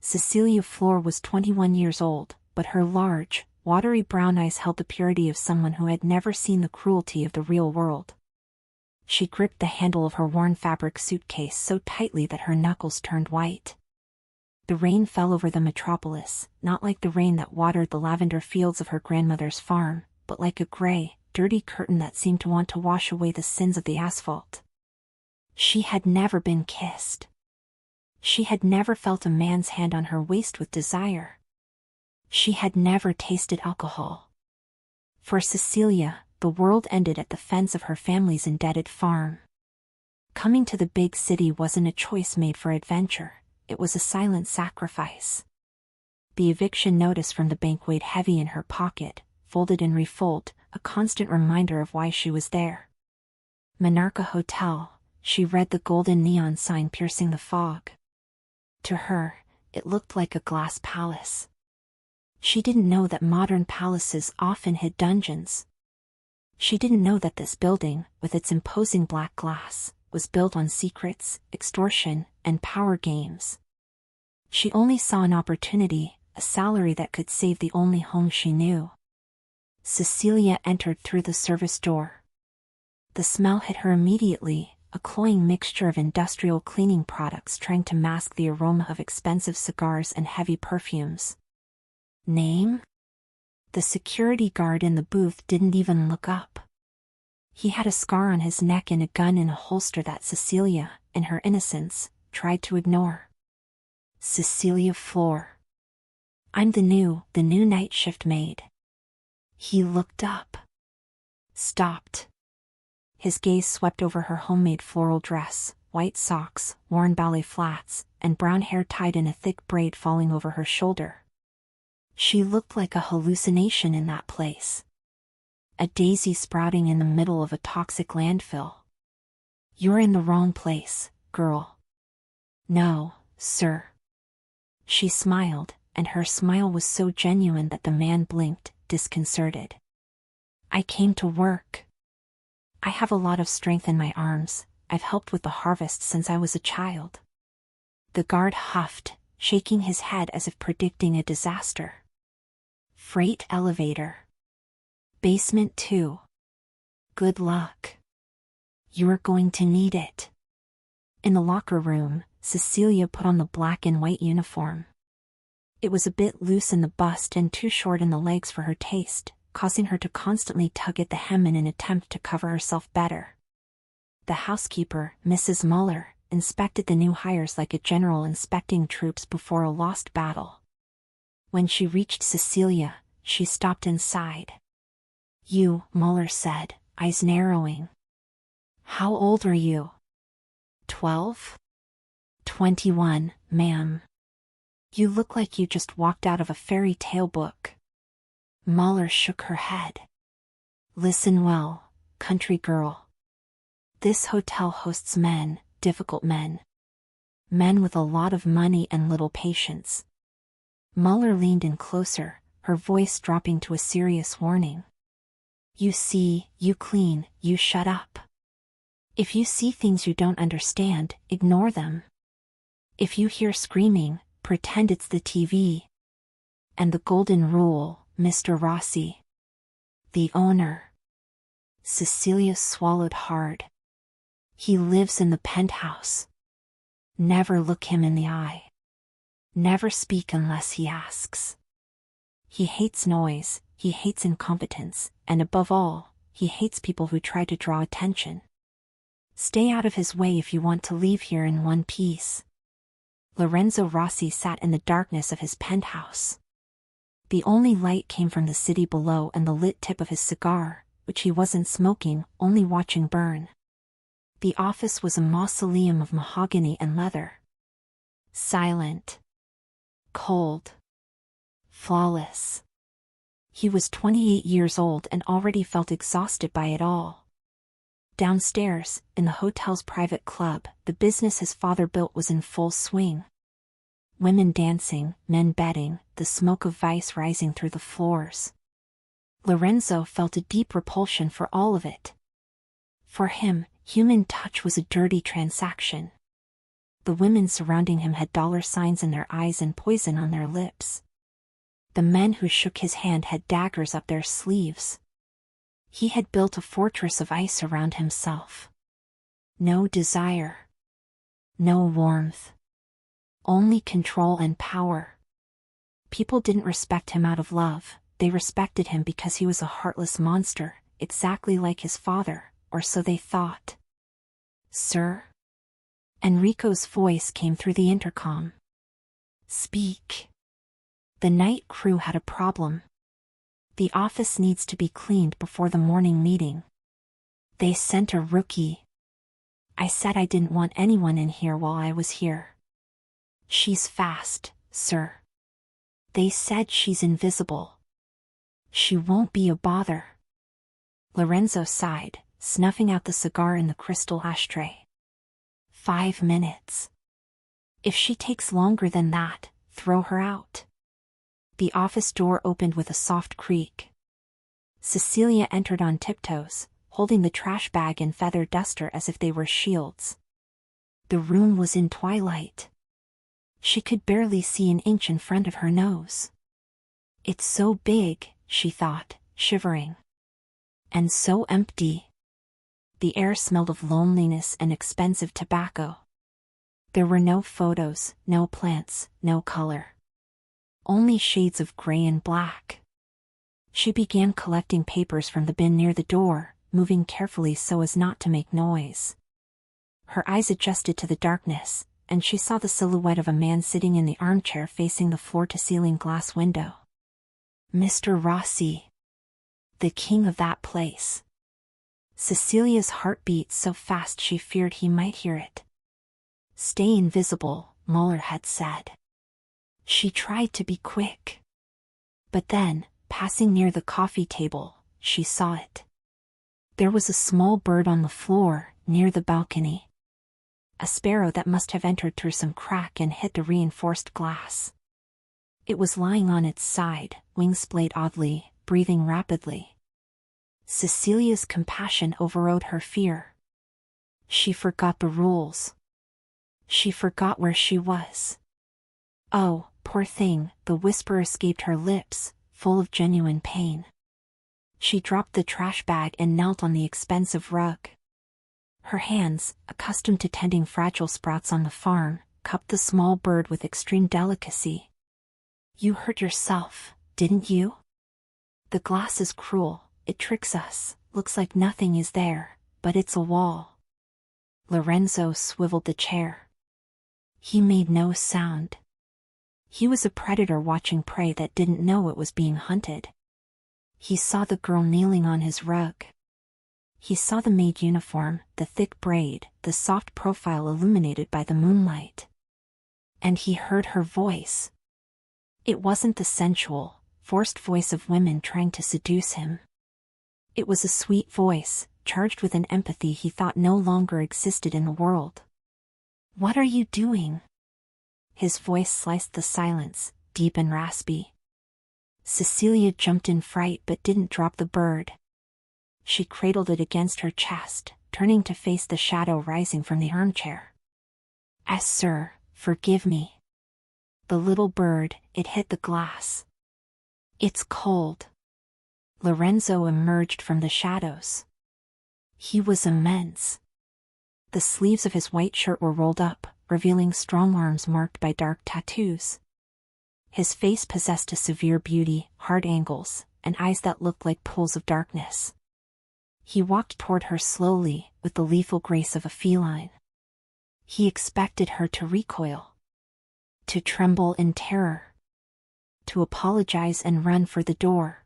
Cecilia Flor was 21 years old, but her large, watery brown eyes held the purity of someone who had never seen the cruelty of the real world. She gripped the handle of her worn fabric suitcase so tightly that her knuckles turned white. The rain fell over the metropolis, not like the rain that watered the lavender fields of her grandmother's farm, but like a gray, dirty curtain that seemed to want to wash away the sins of the asphalt. She had never been kissed. She had never felt a man's hand on her waist with desire. She had never tasted alcohol. For Cecilia, the world ended at the fence of her family's indebted farm. Coming to the big city wasn't a choice made for adventure, it was a silent sacrifice. The eviction notice from the bank weighed heavy in her pocket, folded and refolded, a constant reminder of why she was there. Monarcha Hotel, she read the golden neon sign piercing the fog. To her, it looked like a glass palace. She didn't know that modern palaces often hid dungeons. She didn't know that this building, with its imposing black glass, was built on secrets, extortion, and power games. She only saw an opportunity, a salary that could save the only home she knew. Cecilia entered through the service door. The smell hit her immediately, a cloying mixture of industrial cleaning products trying to mask the aroma of expensive cigars and heavy perfumes. Name? The security guard in the booth didn't even look up. He had a scar on his neck and a gun in a holster that Cecilia, in her innocence, tried to ignore. Cecilia Flor. I'm the new night shift maid. He looked up. Stopped. His gaze swept over her homemade floral dress, white socks, worn ballet flats, and brown hair tied in a thick braid falling over her shoulder. She looked like a hallucination in that place. A daisy sprouting in the middle of a toxic landfill. You're in the wrong place, girl. No, sir. She smiled, and her smile was so genuine that the man blinked, disconcerted. I came to work. I have a lot of strength in my arms, I've helped with the harvest since I was a child. The guard huffed, shaking his head as if predicting a disaster. Freight elevator. Basement 2. Good luck. You're going to need it. In the locker room, Cecilia put on the black and white uniform. It was a bit loose in the bust and too short in the legs for her taste, causing her to constantly tug at the hem in an attempt to cover herself better. The housekeeper, Mrs. Muller, inspected the new hires like a general inspecting troops before a lost battle. When she reached Cecilia, she stopped and sighed. You, Muller said, eyes narrowing. How old are you? 12? 21, ma'am. You look like you just walked out of a fairy tale book. Muller shook her head. Listen well, country girl. This hotel hosts men, difficult men. Men with a lot of money and little patience. Muller leaned in closer, her voice dropping to a serious warning. You see, you clean, you shut up. If you see things you don't understand, ignore them. If you hear screaming, pretend it's the TV. And the golden rule, Mr. Rossi. The owner. Cecilia swallowed hard. He lives in the penthouse. Never look him in the eye. Never speak unless he asks. He hates noise, he hates incompetence, and above all, he hates people who try to draw attention. Stay out of his way if you want to leave here in one piece. Lorenzo Rossi sat in the darkness of his penthouse. The only light came from the city below and the lit tip of his cigar, which he wasn't smoking, only watching burn. The office was a mausoleum of mahogany and leather. Silent. Cold. Flawless. He was 28 years old and already felt exhausted by it all. Downstairs, in the hotel's private club, the business his father built was in full swing. Women dancing, men betting, the smoke of vice rising through the floors. Lorenzo felt a deep repulsion for all of it. For him, human touch was a dirty transaction. The women surrounding him had dollar signs in their eyes and poison on their lips. The men who shook his hand had daggers up their sleeves. He had built a fortress of ice around himself. No desire. No warmth. Only control and power. People didn't respect him out of love, they respected him because he was a heartless monster, exactly like his father, or so they thought. "Sir?" Enrico's voice came through the intercom. "Speak." The night crew had a problem. "The office needs to be cleaned before the morning meeting. They sent a rookie. I said I didn't want anyone in here while I was here. She's fast, sir. They said she's invisible. She won't be a bother." Lorenzo sighed, snuffing out the cigar in the crystal ashtray. 5 minutes. If she takes longer than that, throw her out. The office door opened with a soft creak. Cecilia entered on tiptoes, holding the trash bag and feather duster as if they were shields. The room was in twilight. She could barely see an inch in front of her nose. "It's so big," she thought, shivering. "And so empty." The air smelled of loneliness and expensive tobacco. There were no photos, no plants, no color. Only shades of gray and black. She began collecting papers from the bin near the door, moving carefully so as not to make noise. Her eyes adjusted to the darkness, and she saw the silhouette of a man sitting in the armchair facing the floor-to-ceiling glass window. Mr. Rossi. The king of that place. Cecilia's heart beat so fast she feared he might hear it. "Stay invisible," Muller had said. She tried to be quick. But then, passing near the coffee table, she saw it. There was a small bird on the floor, near the balcony. A sparrow that must have entered through some crack and hit the reinforced glass. It was lying on its side, wings splayed oddly, breathing rapidly. Cecilia's compassion overrode her fear. She forgot the rules. She forgot where she was. "Oh, poor thing," the whisper escaped her lips, full of genuine pain. She dropped the trash bag and knelt on the expensive rug. Her hands, accustomed to tending fragile sprouts on the farm, cupped the small bird with extreme delicacy. "You hurt yourself, didn't you? The glass is cruel, it tricks us, looks like nothing is there, but it's a wall." Lorenzo swiveled the chair. He made no sound. He was a predator watching prey that didn't know it was being hunted. He saw the girl kneeling on his rug. He saw the maid uniform, the thick braid, the soft profile illuminated by the moonlight. And he heard her voice. It wasn't the sensual, forced voice of women trying to seduce him. It was a sweet voice, charged with an empathy he thought no longer existed in the world. "What are you doing?" His voice sliced the silence, deep and raspy. Cecilia jumped in fright but didn't drop the bird. She cradled it against her chest, turning to face the shadow rising from the armchair. Sir, forgive me." The little bird, it hit the glass. "It's cold." Lorenzo emerged from the shadows. He was immense. The sleeves of his white shirt were rolled up, revealing strong arms marked by dark tattoos. His face possessed a severe beauty, hard angles, and eyes that looked like pools of darkness. He walked toward her slowly, with the lethal grace of a feline. He expected her to recoil, to tremble in terror, to apologize and run for the door.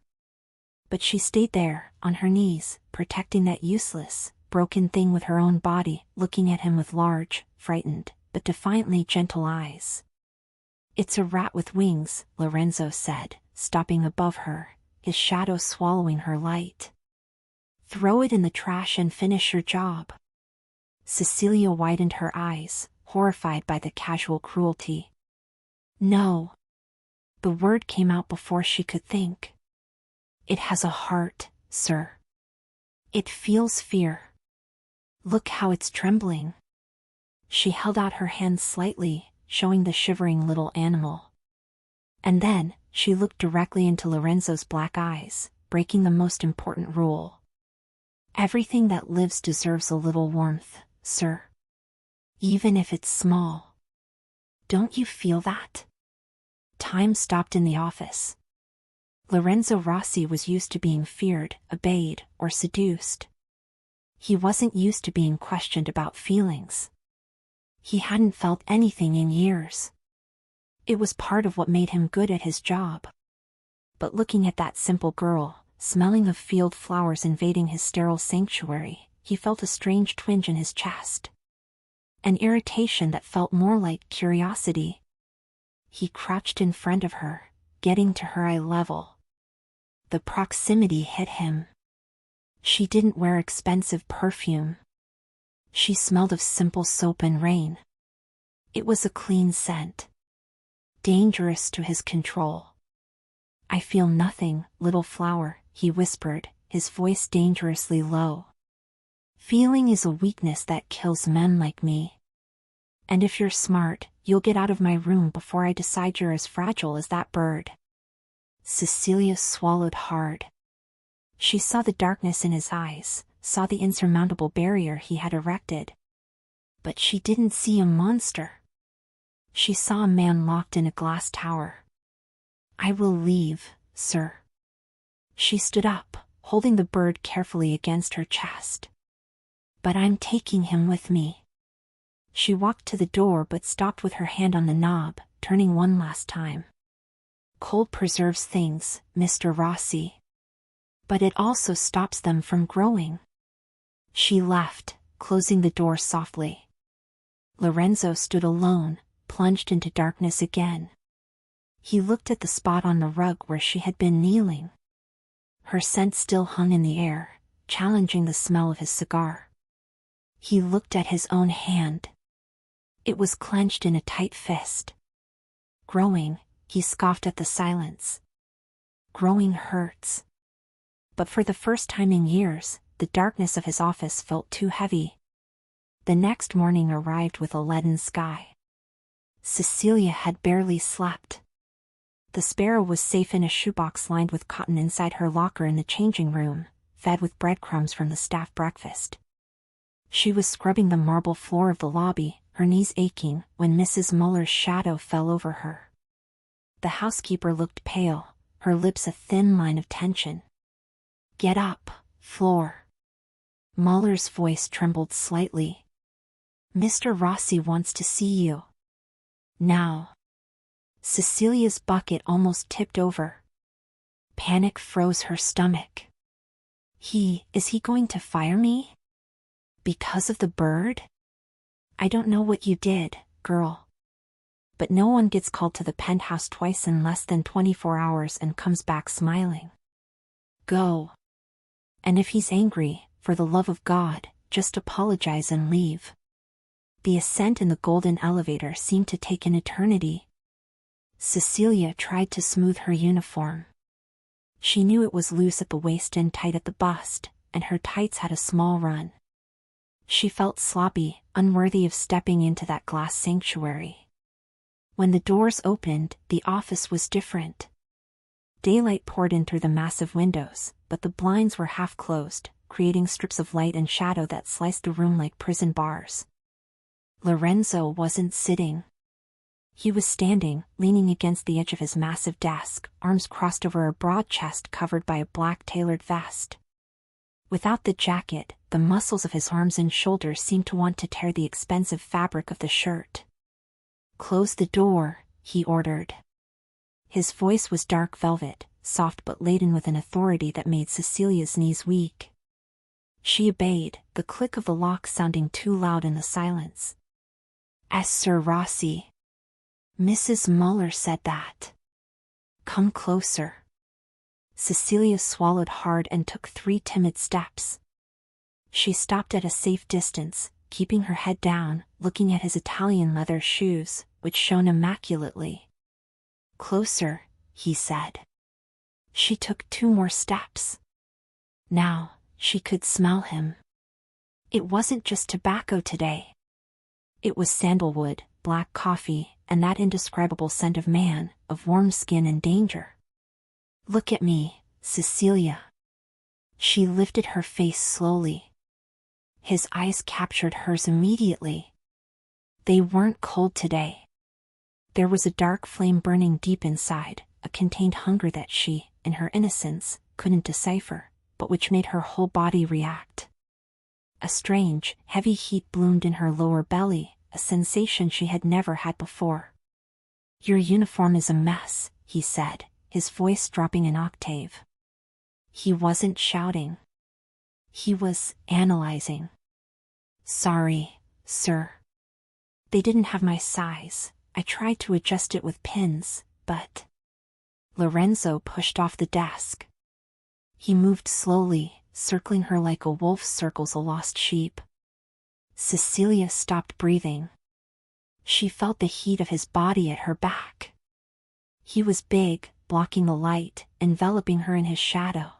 But she stayed there, on her knees, protecting that useless, broken thing with her own body, looking at him with large, frightened, but defiantly gentle eyes. "It's a rat with wings," Lorenzo said, stopping above her, his shadow swallowing her light. "Throw it in the trash and finish your job." Cecilia widened her eyes, horrified by the casual cruelty. "No." The word came out before she could think. "It has a heart, sir. It feels fear. Look how it's trembling." She held out her hand slightly, showing the shivering little animal. And then, she looked directly into Lorenzo's black eyes, breaking the most important rule. Everything that lives deserves a little warmth, sir. Even if it's small. Don't you feel that? Time stopped in the office. Lorenzo Rossi was used to being feared, obeyed, or seduced. He wasn't used to being questioned about feelings. He hadn't felt anything in years. It was part of what made him good at his job. But looking at that simple girl, smelling of field flowers invading his sterile sanctuary, he felt a strange twinge in his chest. An irritation that felt more like curiosity. He crouched in front of her, getting to her eye level. The proximity hit him. She didn't wear expensive perfume. She smelled of simple soap and rain. It was a clean scent. Dangerous to his control. I feel nothing, little flower, he whispered, his voice dangerously low. Feeling is a weakness that kills men like me. And if you're smart, you'll get out of my room before I decide you're as fragile as that bird. Cecilia swallowed hard. She saw the darkness in his eyes, saw the insurmountable barrier he had erected. But she didn't see a monster. She saw a man locked in a glass tower. I will leave, sir. She stood up, holding the bird carefully against her chest. But I'm taking him with me. She walked to the door but stopped with her hand on the knob, turning one last time. Cold preserves things, Mr. Rossi. But it also stops them from growing. She left, closing the door softly. Lorenzo stood alone, plunged into darkness again. He looked at the spot on the rug where she had been kneeling. Her scent still hung in the air, challenging the smell of his cigar. He looked at his own hand. It was clenched in a tight fist. Growing, he scoffed at the silence. Growing hurts. But for the first time in years, the darkness of his office felt too heavy. The next morning arrived with a leaden sky. Cecilia had barely slept. The sparrow was safe in a shoebox lined with cotton inside her locker in the changing room, fed with breadcrumbs from the staff breakfast. She was scrubbing the marble floor of the lobby, her knees aching, when Mrs. Muller's shadow fell over her. The housekeeper looked pale, her lips a thin line of tension. Get up, Flor. Muller's voice trembled slightly. Mr. Rossi wants to see you. Now. Cecilia's bucket almost tipped over. Panic froze her stomach. Is he going to fire me? Because of the bird? I don't know what you did, girl. But no one gets called to the penthouse twice in less than 24 hours and comes back smiling. Go. And if he's angry, for the love of God, just apologize and leave. The ascent in the golden elevator seemed to take an eternity. Cecilia tried to smooth her uniform. She knew it was loose at the waist and tight at the bust, and her tights had a small run. She felt sloppy, unworthy of stepping into that glass sanctuary. When the doors opened, the office was different. Daylight poured in through the massive windows, but the blinds were half closed, creating strips of light and shadow that sliced the room like prison bars. Lorenzo wasn't sitting. He was standing, leaning against the edge of his massive desk, arms crossed over a broad chest covered by a black tailored vest. Without the jacket, the muscles of his arms and shoulders seemed to want to tear the expensive fabric of the shirt. Close the door, he ordered. His voice was dark velvet, soft but laden with an authority that made Cecilia's knees weak. She obeyed, the click of the lock sounding too loud in the silence. As Sir Rossi. Mrs. Muller said that. Come closer. Cecilia swallowed hard and took 3 timid steps. She stopped at a safe distance, keeping her head down, looking at his Italian leather shoes, which shone immaculately. Closer, he said. She took 2 more steps. Now, she could smell him. It wasn't just tobacco today. It was sandalwood, black coffee, and that indescribable scent of man, of warm skin and danger. "Look at me, Cecilia." She lifted her face slowly. His eyes captured hers immediately. They weren't cold today. There was a dark flame burning deep inside, a contained hunger that she, in her innocence, couldn't decipher, but which made her whole body react. A strange, heavy heat bloomed in her lower belly, a sensation she had never had before. "Your uniform is a mess," he said, his voice dropping an octave. He wasn't shouting. He was analyzing. "Sorry, sir. They didn't have my size. I tried to adjust it with pins, but—" Lorenzo pushed off the desk. He moved slowly, circling her like a wolf circles a lost sheep. Cecilia stopped breathing. She felt the heat of his body at her back. He was big, blocking the light, enveloping her in his shadow.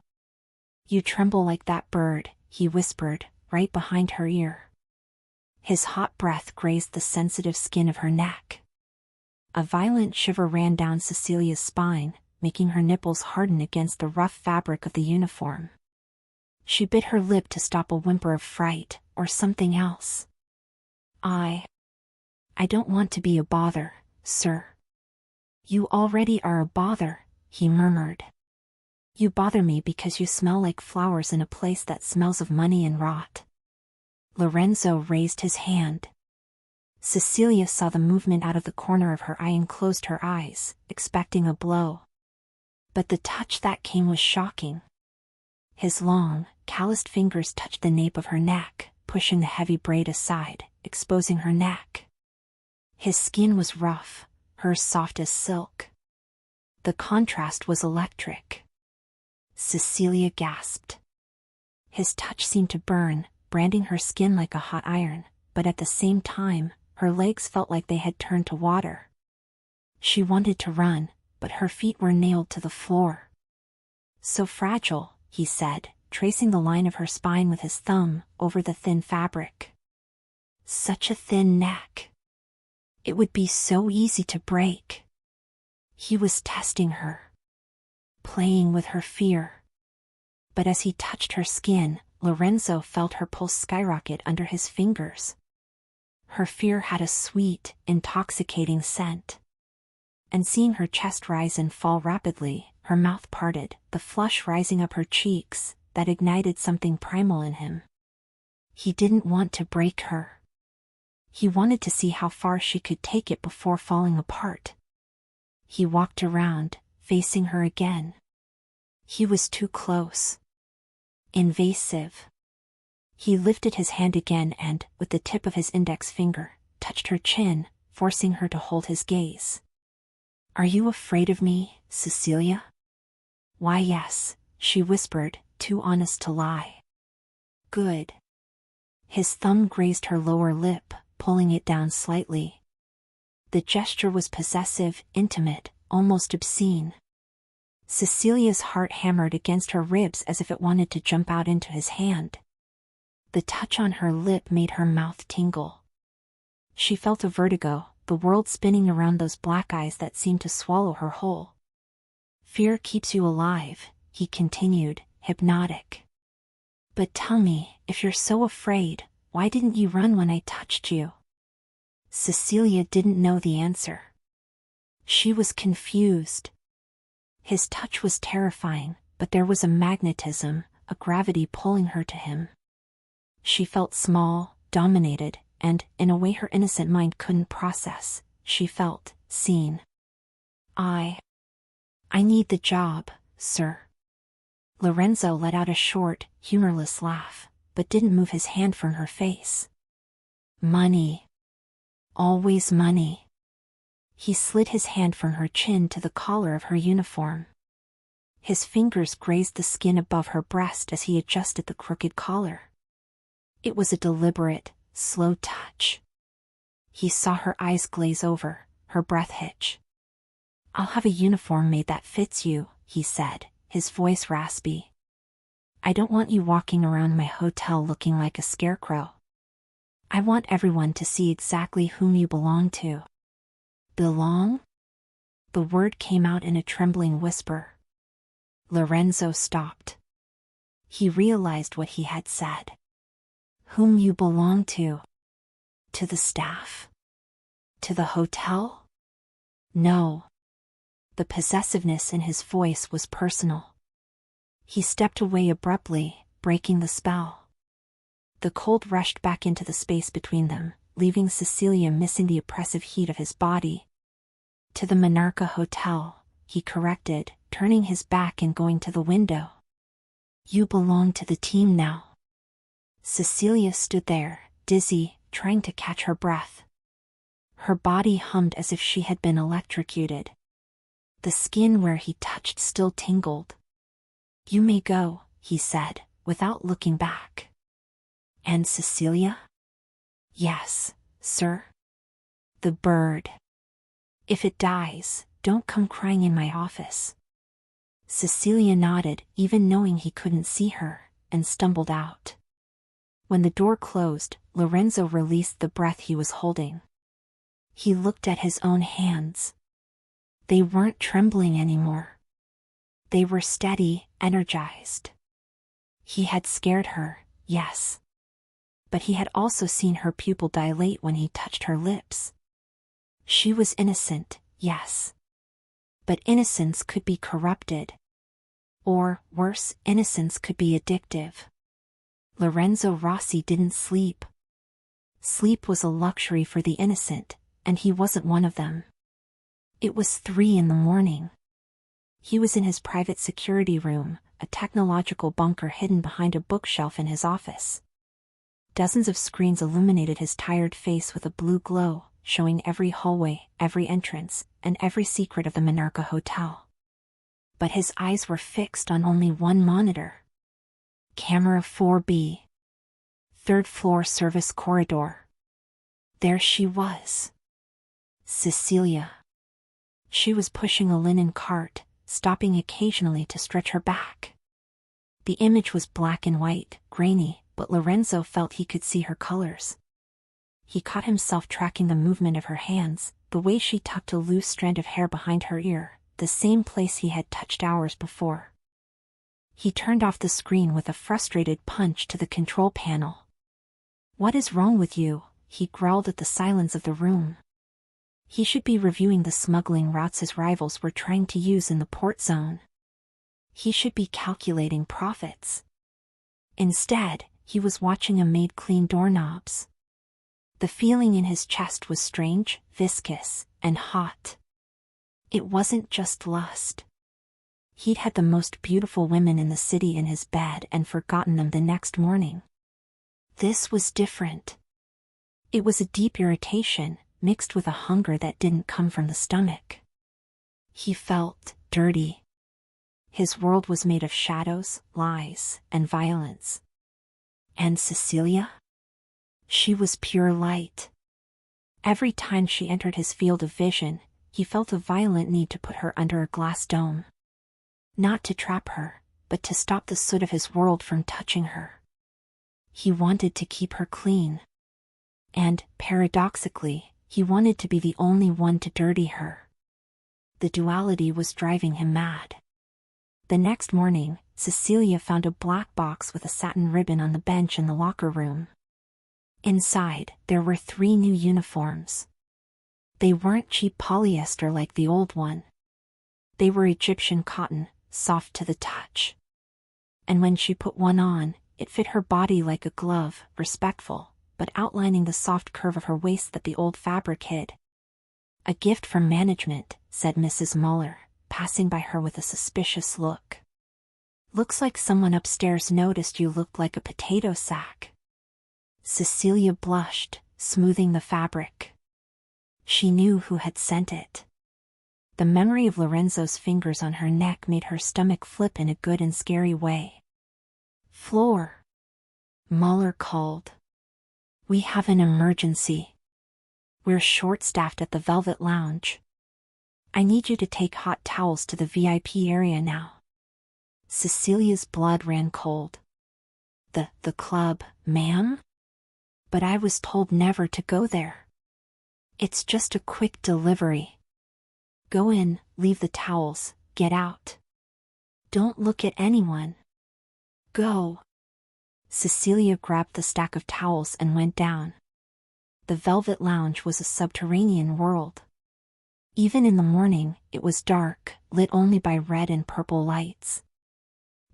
"You tremble like that bird," he whispered, right behind her ear. His hot breath grazed the sensitive skin of her neck. A violent shiver ran down Cecilia's spine, making her nipples harden against the rough fabric of the uniform. She bit her lip to stop a whimper of fright, or something else. I don't want to be a bother, sir." "You already are a bother," he murmured. "You bother me because you smell like flowers in a place that smells of money and rot." Lorenzo raised his hand. Cecilia saw the movement out of the corner of her eye and closed her eyes, expecting a blow. But the touch that came was shocking. His long, calloused fingers touched the nape of her neck, pushing the heavy braid aside, exposing her neck. His skin was rough, hers soft as silk. The contrast was electric. Cecilia gasped. His touch seemed to burn, branding her skin like a hot iron, but at the same time, her legs felt like they had turned to water. She wanted to run, but her feet were nailed to the floor. "So fragile," he said, tracing the line of her spine with his thumb over the thin fabric. "Such a thin neck. It would be so easy to break." He was testing her, playing with her fear. But as he touched her skin, Lorenzo felt her pulse skyrocket under his fingers. Her fear had a sweet, intoxicating scent. And seeing her chest rise and fall rapidly, her mouth parted, the flush rising up her cheeks, that ignited something primal in him. He didn't want to break her. He wanted to see how far she could take it before falling apart. He walked around, facing her again. He was too close. Invasive. He lifted his hand again and, with the tip of his index finger, touched her chin, forcing her to hold his gaze. "Are you afraid of me, Cecilia?" "Why, yes," she whispered, too honest to lie. "Good." His thumb grazed her lower lip, pulling it down slightly. The gesture was possessive, intimate, almost obscene. Cecilia's heart hammered against her ribs as if it wanted to jump out into his hand. The touch on her lip made her mouth tingle. She felt a vertigo, the world spinning around those black eyes that seemed to swallow her whole. "Fear keeps you alive," he continued, hypnotic. "But tell me, if you're so afraid, why didn't you run when I touched you?" Cecilia didn't know the answer. She was confused. His touch was terrifying, but there was a magnetism, a gravity pulling her to him. She felt small, dominated, and, in a way her innocent mind couldn't process, she felt seen. I need the job, sir." Lorenzo let out a short, humorless laugh, but didn't move his hand from her face. "Money. Always money." He slid his hand from her chin to the collar of her uniform. His fingers grazed the skin above her breast as he adjusted the crooked collar. It was a deliberate, slow touch. He saw her eyes glaze over, her breath hitch. "I'll have a uniform made that fits you," he said, his voice raspy. "I don't want you walking around my hotel looking like a scarecrow. I want everyone to see exactly whom you belong to. Belong? The word came out in a trembling whisper. Lorenzo stopped. He realized what he had said. Whom you belong to? To the staff? To the hotel? No. The possessiveness in his voice was personal. He stepped away abruptly, breaking the spell. The cold rushed back into the space between them, leaving Cecilia missing the oppressive heat of his body. To the Monarca Hotel, he corrected, turning his back and going to the window. You belong to the team now. Cecilia stood there, dizzy, trying to catch her breath. Her body hummed as if she had been electrocuted. The skin where he touched still tingled. You may go, he said, without looking back. And Cecilia? Yes, sir. The bird. If it dies, don't come crying in my office. Cecilia nodded, even knowing he couldn't see her, and stumbled out. When the door closed, Lorenzo released the breath he was holding. He looked at his own hands. They weren't trembling anymore. They were steady, energized. He had scared her, yes. But he had also seen her pupil dilate when he touched her lips. She was innocent, yes. But innocence could be corrupted. Or, worse, innocence could be addictive. Lorenzo Rossi didn't sleep. Sleep was a luxury for the innocent, and he wasn't one of them. It was 3 a.m. He was in his private security room, a technological bunker hidden behind a bookshelf in his office. Dozens of screens illuminated his tired face with a blue glow, showing every hallway, every entrance, and every secret of the Monarca Hotel. But his eyes were fixed on only one monitor. Camera 4B. 3rd floor service corridor. There she was. Cecilia. She was pushing a linen cart, stopping occasionally to stretch her back. The image was black and white, grainy, but Lorenzo felt he could see her colors. He caught himself tracking the movement of her hands, the way she tucked a loose strand of hair behind her ear, the same place he had touched hours before. He turned off the screen with a frustrated punch to the control panel. What is wrong with you? He growled at the silence of the room. He should be reviewing the smuggling routes his rivals were trying to use in the port zone. He should be calculating profits. Instead, he was watching a maid clean doorknobs. The feeling in his chest was strange, viscous, and hot. It wasn't just lust. He'd had the most beautiful women in the city in his bed and forgotten them the next morning. This was different. It was a deep irritation, mixed with a hunger that didn't come from the stomach. He felt dirty. His world was made of shadows, lies, and violence. And Cecilia? She was pure light. Every time she entered his field of vision, he felt a violent need to put her under a glass dome. Not to trap her, but to stop the soot of his world from touching her. He wanted to keep her clean. And, paradoxically, he wanted to be the only one to dirty her. The duality was driving him mad. The next morning, Cecilia found a black box with a satin ribbon on the bench in the locker room. Inside, there were 3 new uniforms. They weren't cheap polyester like the old one. They were Egyptian cotton, soft to the touch. And when she put one on, it fit her body like a glove, respectful, but outlining the soft curve of her waist that the old fabric hid. A gift from management, said Mrs. Muller, passing by her with a suspicious look. Looks like someone upstairs noticed you looked like a potato sack. Cecilia blushed, smoothing the fabric. She knew who had sent it. The memory of Lorenzo's fingers on her neck made her stomach flip in a good and scary way. Floor. Muller called. We have an emergency. We're short-staffed at the Velvet Lounge. I need you to take hot towels to the VIP area now. Cecilia's blood ran cold. The club, ma'am? But I was told never to go there. It's just a quick delivery. Go in, leave the towels, get out. Don't look at anyone. Go. Cecilia grabbed the stack of towels and went down. The Velvet Lounge was a subterranean world. Even in the morning, it was dark, lit only by red and purple lights.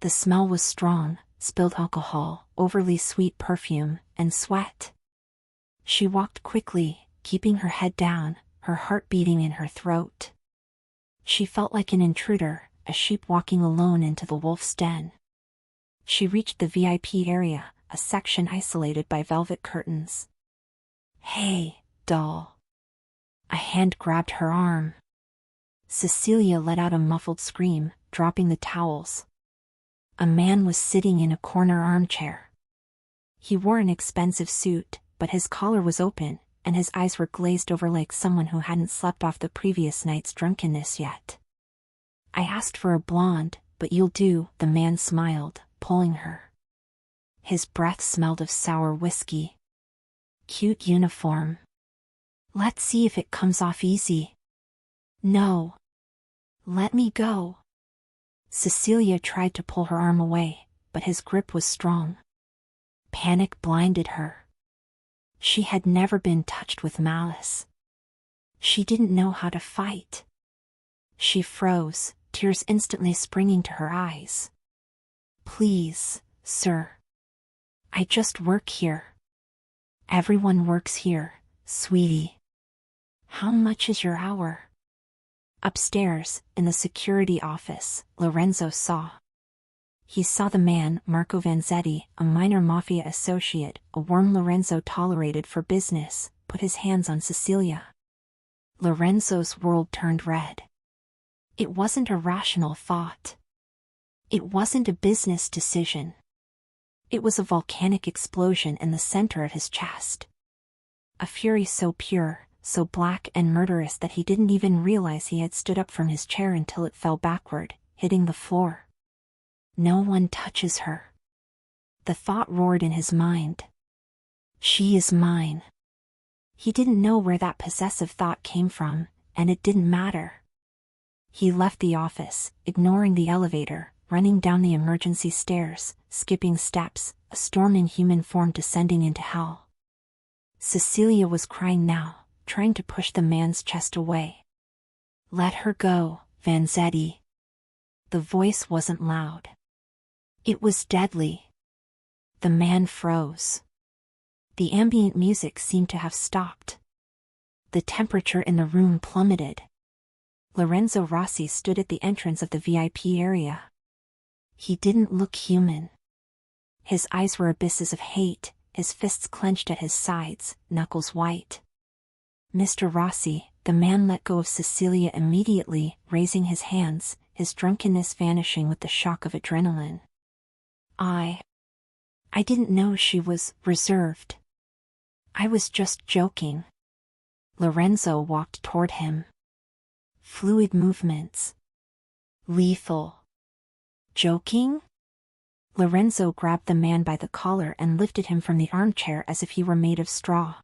The smell was strong, spilled alcohol, overly sweet perfume, and sweat. She walked quickly, keeping her head down, her heart beating in her throat. She felt like an intruder, a sheep walking alone into the wolf's den. She reached the VIP area, a section isolated by velvet curtains. Hey, doll. A hand grabbed her arm. Cecilia let out a muffled scream, dropping the towels. A man was sitting in a corner armchair. He wore an expensive suit, but his collar was open, and his eyes were glazed over like someone who hadn't slept off the previous night's drunkenness yet. I asked for a blonde, but you'll do, the man smiled, pulling her. His breath smelled of sour whiskey. Cute uniform. Let's see if it comes off easy. No. Let me go. Cecilia tried to pull her arm away, but his grip was strong. Panic blinded her. She had never been touched with malice. She didn't know how to fight. She froze, tears instantly springing to her eyes. Please, sir. I just work here. Everyone works here, sweetie. How much is your hour? Upstairs, in the security office, Lorenzo saw. He saw the man, Marco Vanzetti, a minor mafia associate, a worm Lorenzo tolerated for business, put his hands on Cecilia. Lorenzo's world turned red. It wasn't a rational thought. It wasn't a business decision. It was a volcanic explosion in the center of his chest. A fury so pure, so black and murderous that he didn't even realize he had stood up from his chair until it fell backward, hitting the floor. No one touches her. The thought roared in his mind. She is mine. He didn't know where that possessive thought came from, and it didn't matter. He left the office, ignoring the elevator, running down the emergency stairs, skipping steps, a storming human form descending into hell. Cecilia was crying now, trying to push the man's chest away. Let her go, Vanzetti. The voice wasn't loud. It was deadly. The man froze. The ambient music seemed to have stopped. The temperature in the room plummeted. Lorenzo Rossi stood at the entrance of the VIP area. He didn't look human. His eyes were abysses of hate, his fists clenched at his sides, knuckles white. Mr. Rossi, the man let go of Cecilia immediately, raising his hands, his drunkenness vanishing with the shock of adrenaline. I didn't know she was reserved. I was just joking. Lorenzo walked toward him. Fluid movements. Lethal. Joking? Lorenzo grabbed the man by the collar and lifted him from the armchair as if he were made of straw.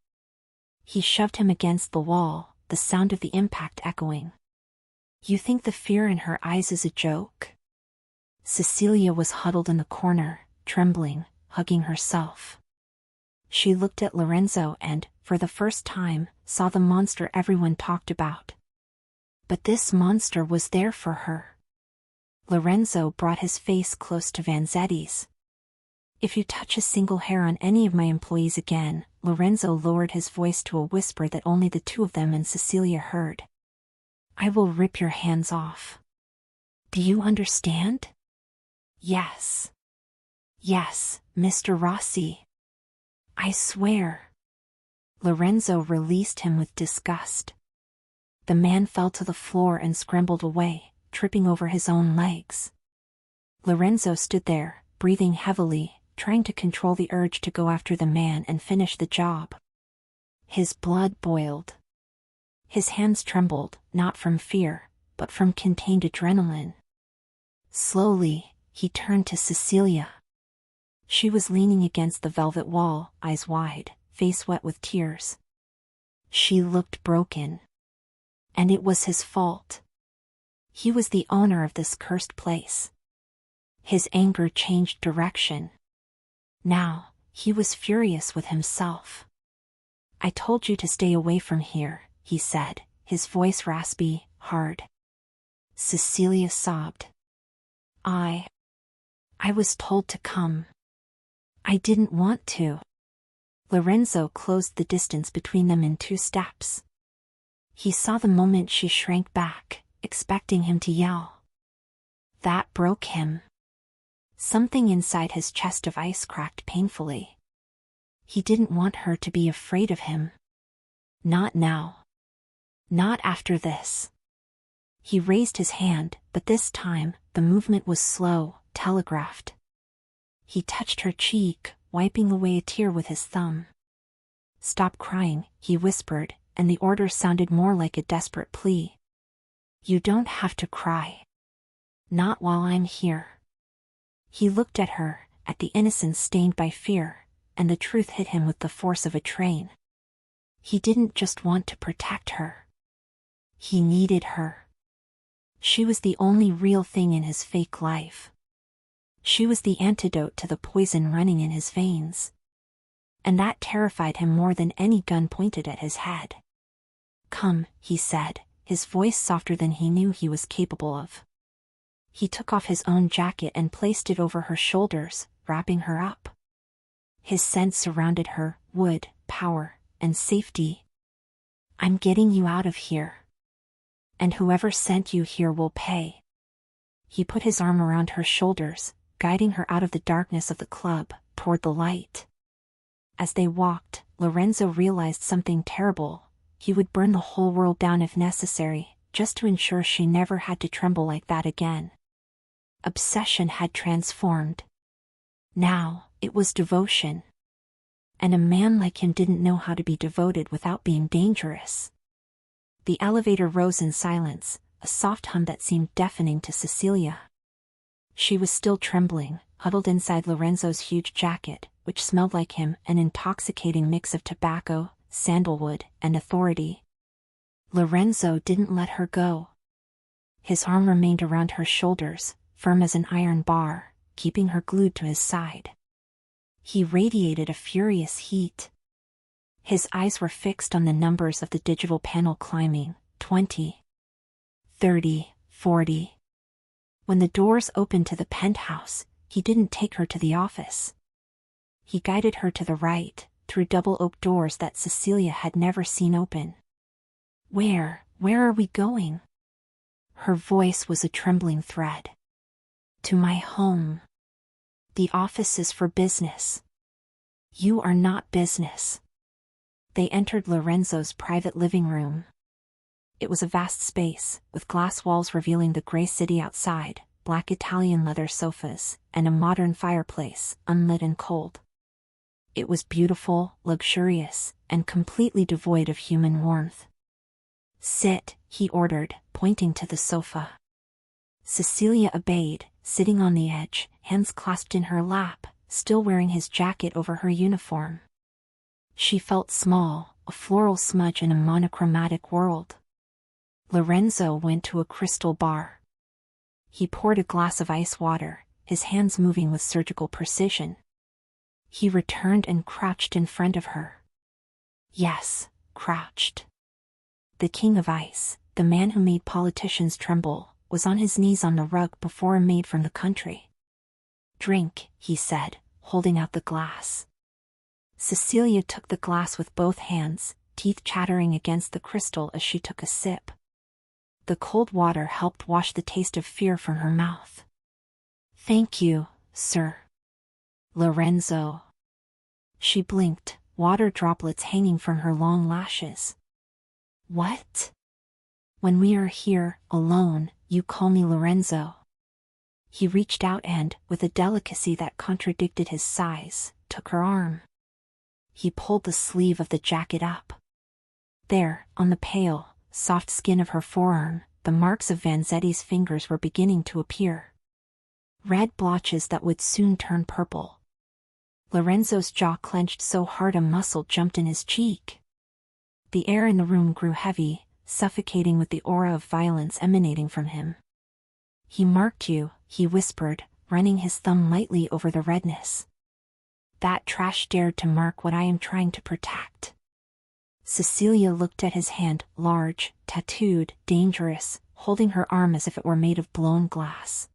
He shoved him against the wall, the sound of the impact echoing. You think the fear in her eyes is a joke? Cecilia was huddled in the corner, trembling, hugging herself. She looked at Lorenzo and, for the first time, saw the monster everyone talked about. But this monster was there for her. Lorenzo brought his face close to Vanzetti's. If you touch a single hair on any of my employees again, Lorenzo lowered his voice to a whisper that only the two of them and Cecilia heard. I will rip your hands off. Do you understand? Yes. Yes, Mr. Rossi. I swear. Lorenzo released him with disgust. The man fell to the floor and scrambled away, tripping over his own legs. Lorenzo stood there, breathing heavily, trying to control the urge to go after the man and finish the job. His blood boiled. His hands trembled, not from fear, but from contained adrenaline. Slowly, he turned to Cecilia. She was leaning against the velvet wall, eyes wide, face wet with tears. She looked broken. And it was his fault. He was the owner of this cursed place. His anger changed direction. Now, he was furious with himself. "I told you to stay away from here," he said, his voice raspy, hard. Cecilia sobbed. I was told to come. I didn't want to." Lorenzo closed the distance between them in 2 steps. He saw the moment she shrank back, expecting him to yell. That broke him. Something inside his chest of ice cracked painfully. He didn't want her to be afraid of him. Not now. Not after this. He raised his hand, but this time, the movement was slow, telegraphed. He touched her cheek, wiping away a tear with his thumb. "Stop crying," he whispered, and the order sounded more like a desperate plea. "You don't have to cry. Not while I'm here." He looked at her, at the innocence stained by fear, and the truth hit him with the force of a train. He didn't just want to protect her. He needed her. She was the only real thing in his fake life. She was the antidote to the poison running in his veins. And that terrified him more than any gun pointed at his head. "Come," he said, his voice softer than he knew he was capable of. He took off his own jacket and placed it over her shoulders, wrapping her up. His scent surrounded her, wood, power, and safety. "I'm getting you out of here. And whoever sent you here will pay." He put his arm around her shoulders, guiding her out of the darkness of the club, toward the light. As they walked, Lorenzo realized something terrible. He would burn the whole world down if necessary, just to ensure she never had to tremble like that again. Obsession had transformed. Now, it was devotion. And a man like him didn't know how to be devoted without being dangerous. The elevator rose in silence, a soft hum that seemed deafening to Cecilia. She was still trembling, huddled inside Lorenzo's huge jacket, which smelled like him, an intoxicating mix of tobacco, sandalwood, and authority. Lorenzo didn't let her go. His arm remained around her shoulders, firm as an iron bar, keeping her glued to his side. He radiated a furious heat. His eyes were fixed on the numbers of the digital panel climbing, 20, 30, 40. When the doors opened to the penthouse, he didn't take her to the office. He guided her to the right, through double oak doors that Cecilia had never seen open. Where are we going?" Her voice was a trembling thread. "To my home. The office is for business. You are not business." They entered Lorenzo's private living room. It was a vast space, with glass walls revealing the gray city outside, black Italian leather sofas, and a modern fireplace, unlit and cold. It was beautiful, luxurious, and completely devoid of human warmth. "Sit," he ordered, pointing to the sofa. Cecilia obeyed, sitting on the edge, hands clasped in her lap, still wearing his jacket over her uniform. She felt small, a floral smudge in a monochromatic world. Lorenzo went to a crystal bar. He poured a glass of ice water, his hands moving with surgical precision. He returned and crouched in front of her. Yes, crouched. The king of ice, the man who made politicians tremble, was on his knees on the rug before a maid from the country. "Drink," he said, holding out the glass. Cecilia took the glass with both hands, teeth chattering against the crystal as she took a sip. The cold water helped wash the taste of fear from her mouth. "Thank you, sir. Lorenzo." She blinked, water droplets hanging from her long lashes. "What?" "When we are here, alone, you call me Lorenzo." He reached out and, with a delicacy that contradicted his size, took her arm. He pulled the sleeve of the jacket up. There, on the pale, soft skin of her forearm, the marks of Vanzetti's fingers were beginning to appear. Red blotches that would soon turn purple. Lorenzo's jaw clenched so hard a muscle jumped in his cheek. The air in the room grew heavy, suffocating with the aura of violence emanating from him. "He marked you," he whispered, running his thumb lightly over the redness. "That trash dared to mark what I am trying to protect." Cecilia looked at his hand, large, tattooed, dangerous, holding her arm as if it were made of blown glass.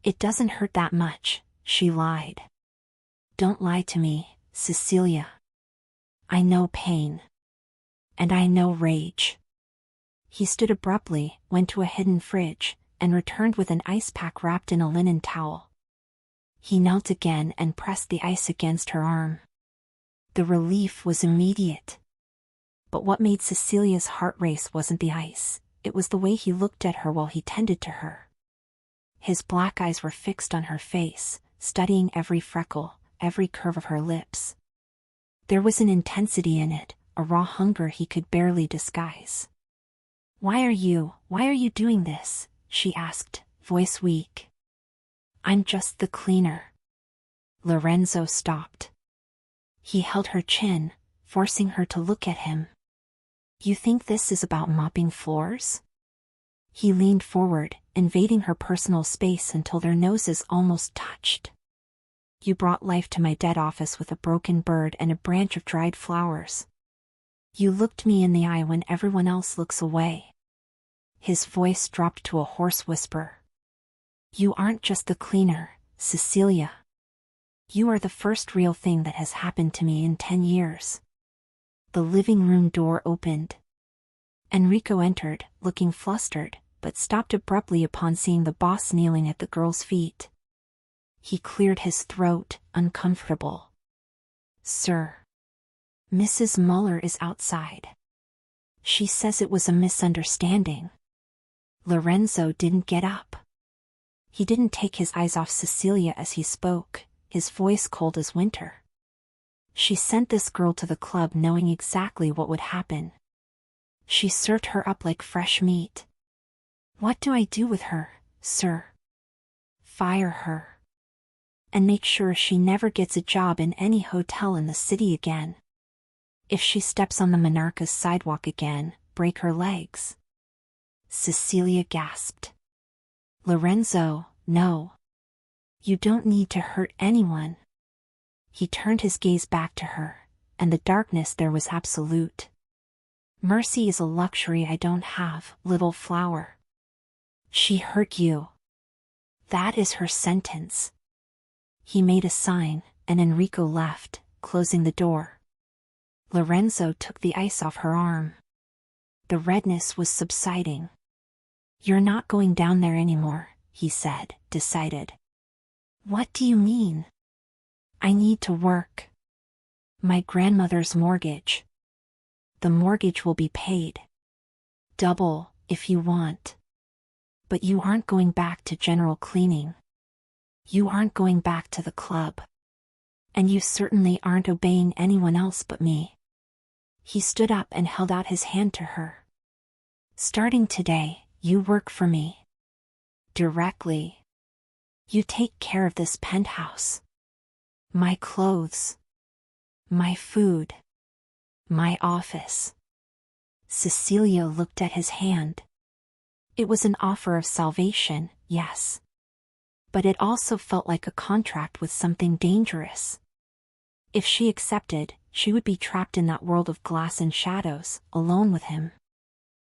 "It doesn't hurt that much," she lied. "Don't lie to me, Cecilia. I know pain. And I know rage." He stood abruptly, went to a hidden fridge, and returned with an ice pack wrapped in a linen towel. He knelt again and pressed the ice against her arm. The relief was immediate. But what made Cecilia's heart race wasn't the ice, it was the way he looked at her while he tended to her. His black eyes were fixed on her face, studying every freckle, every curve of her lips. There was an intensity in it, a raw hunger he could barely disguise. Why are you doing this?" she asked, voice weak. "I'm just the cleaner." Lorenzo stopped. He held her chin, forcing her to look at him. "You think this is about mopping floors?" He leaned forward, invading her personal space until their noses almost touched. "You brought life to my dead office with a broken bird and a branch of dried flowers. You looked me in the eye when everyone else looks away." His voice dropped to a hoarse whisper. "You aren't just the cleaner, Cecilia. You are the first real thing that has happened to me in 10 years. The living room door opened. Enrico entered, looking flustered, but stopped abruptly upon seeing the boss kneeling at the girl's feet. He cleared his throat, uncomfortable. "Sir. Mrs. Muller is outside. She says it was a misunderstanding." Lorenzo didn't get up. He didn't take his eyes off Cecilia as he spoke, his voice cold as winter. "She sent this girl to the club knowing exactly what would happen. She served her up like fresh meat. What do I do with her, sir?" "Fire her. And make sure she never gets a job in any hotel in the city again. If she steps on the Monarca's sidewalk again, break her legs." Cecilia gasped. "Lorenzo, no. You don't need to hurt anyone." He turned his gaze back to her, and the darkness there was absolute. "Mercy is a luxury I don't have, little flower. She hurt you. That is her sentence." He made a sign, and Enrico left, closing the door. Lorenzo took the ice off her arm. The redness was subsiding. "You're not going down there anymore," he said, decided. "What do you mean?" "I need to work. My grandmother's mortgage. The mortgage will be paid. Double, if you want. But you aren't going back to general cleaning. You aren't going back to the club. And you certainly aren't obeying anyone else but me." He stood up and held out his hand to her. "Starting today, you work for me. Directly. You take care of this penthouse. My clothes. My food. My office." Cecilia looked at his hand. It was an offer of salvation, yes. But it also felt like a contract with something dangerous. If she accepted, she would be trapped in that world of glass and shadows, alone with him.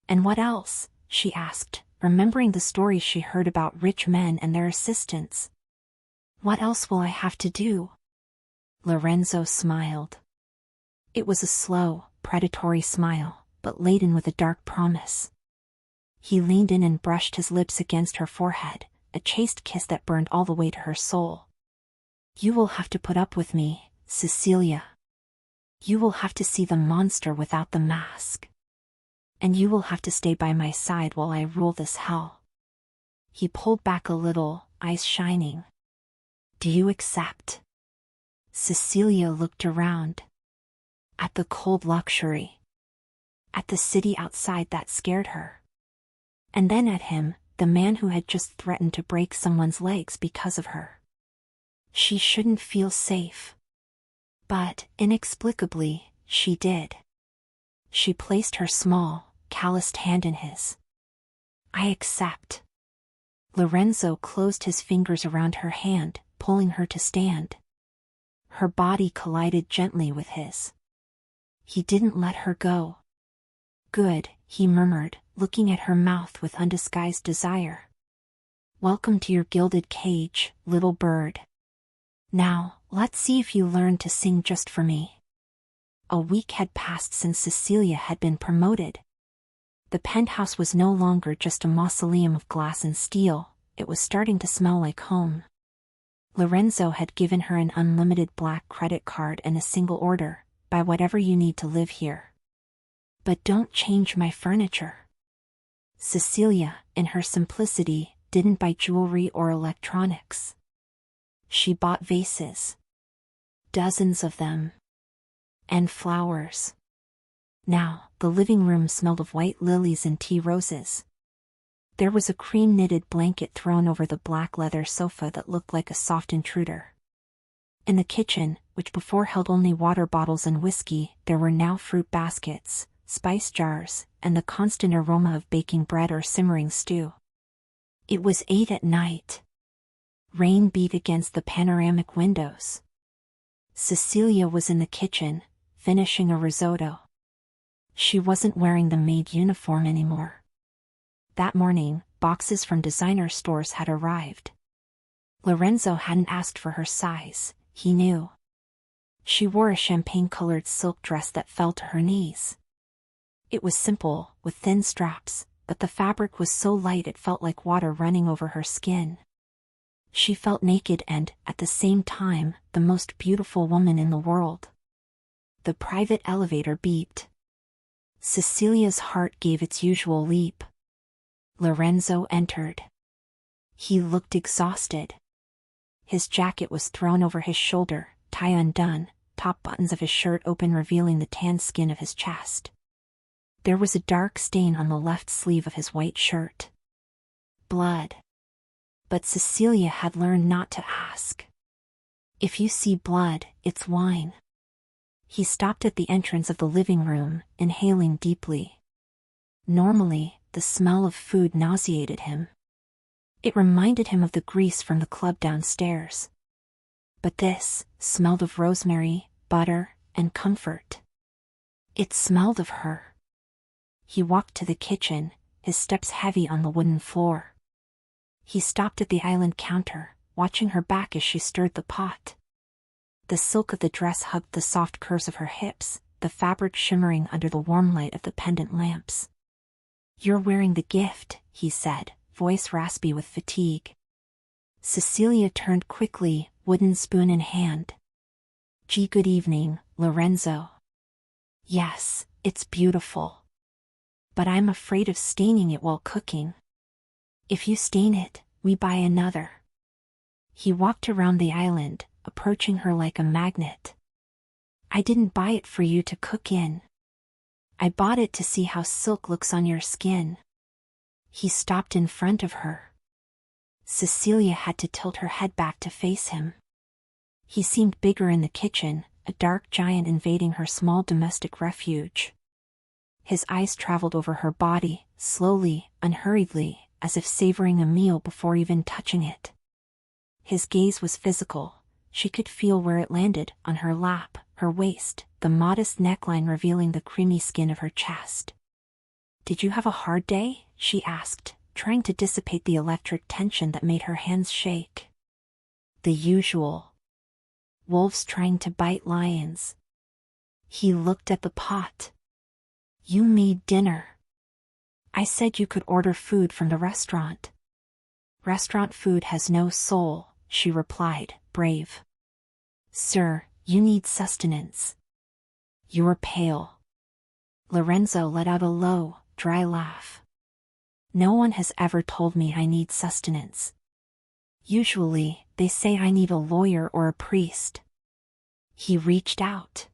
"And what else?" she asked, remembering the stories she heard about rich men and their assistants. "What else will I have to do?" Lorenzo smiled. It was a slow, predatory smile, but laden with a dark promise. He leaned in and brushed his lips against her forehead, a chaste kiss that burned all the way to her soul. "You will have to put up with me, Cecilia. You will have to see the monster without the mask. And you will have to stay by my side while I rule this hell." He pulled back a little, eyes shining. "Do you accept?" Cecilia looked around. At the cold luxury. At the city outside that scared her. And then at him, the man who had just threatened to break someone's legs because of her. She shouldn't feel safe. But, inexplicably, she did. She placed her small, calloused hand in his. "I accept." Lorenzo closed his fingers around her hand, pulling her to stand. Her body collided gently with his. He didn't let her go. "Good," he murmured, looking at her mouth with undisguised desire. "Welcome to your gilded cage, little bird. Now, let's see if you learn to sing just for me." A week had passed since Cecilia had been promoted. The penthouse was no longer just a mausoleum of glass and steel, it was starting to smell like home. Lorenzo had given her an unlimited black credit card and a single order: "Buy whatever you need to live here. But don't change my furniture." Cecilia, in her simplicity, didn't buy jewelry or electronics. She bought vases. Dozens of them. And flowers. Now, the living room smelled of white lilies and tea roses. There was a cream-knitted blanket thrown over the black leather sofa that looked like a soft intruder. In the kitchen, which before held only water bottles and whiskey, there were now fruit baskets, spice jars, and the constant aroma of baking bread or simmering stew. It was 8 at night. Rain beat against the panoramic windows. Cecilia was in the kitchen, finishing a risotto. She wasn't wearing the maid uniform anymore. That morning, boxes from designer stores had arrived. Lorenzo hadn't asked for her size, he knew. She wore a champagne-colored silk dress that fell to her knees. It was simple, with thin straps, but the fabric was so light it felt like water running over her skin. She felt naked and, at the same time, the most beautiful woman in the world. The private elevator beeped. Cecilia's heart gave its usual leap. Lorenzo entered. He looked exhausted. His jacket was thrown over his shoulder, tie undone, top buttons of his shirt open revealing the tanned skin of his chest. There was a dark stain on the left sleeve of his white shirt. Blood. But Cecilia had learned not to ask. "If you see blood, it's wine." He stopped at the entrance of the living room, inhaling deeply. Normally, the smell of food nauseated him. It reminded him of the grease from the club downstairs. But this smelled of rosemary, butter, and comfort. It smelled of her. He walked to the kitchen, his steps heavy on the wooden floor. He stopped at the island counter, watching her back as she stirred the pot. The silk of the dress hugged the soft curves of her hips, the fabric shimmering under the warm light of the pendant lamps. "You're wearing the gift," he said, voice raspy with fatigue. Cecilia turned quickly, wooden spoon in hand. Good evening, Lorenzo." "Yes, it's beautiful. But I'm afraid of staining it while cooking." "If you stain it, we buy another." He walked around the island, approaching her like a magnet. "I didn't buy it for you to cook in. I bought it to see how silk looks on your skin." He stopped in front of her. Cecilia had to tilt her head back to face him. He seemed bigger in the kitchen, a dark giant invading her small domestic refuge. His eyes traveled over her body, slowly, unhurriedly, as if savoring a meal before even touching it. His gaze was physical. She could feel where it landed, on her lap, her waist, the modest neckline revealing the creamy skin of her chest. "Did you have a hard day?" she asked, trying to dissipate the electric tension that made her hands shake. "The usual. Wolves trying to bite lions." He looked at the pot. "You made dinner." "I said you could order food from the restaurant." "Restaurant food has no soul," she replied, brave. "Sir, you need sustenance." "You're pale." Lorenzo let out a low, dry laugh. "No one has ever told me I need sustenance. Usually, they say I need a lawyer or a priest." He reached out.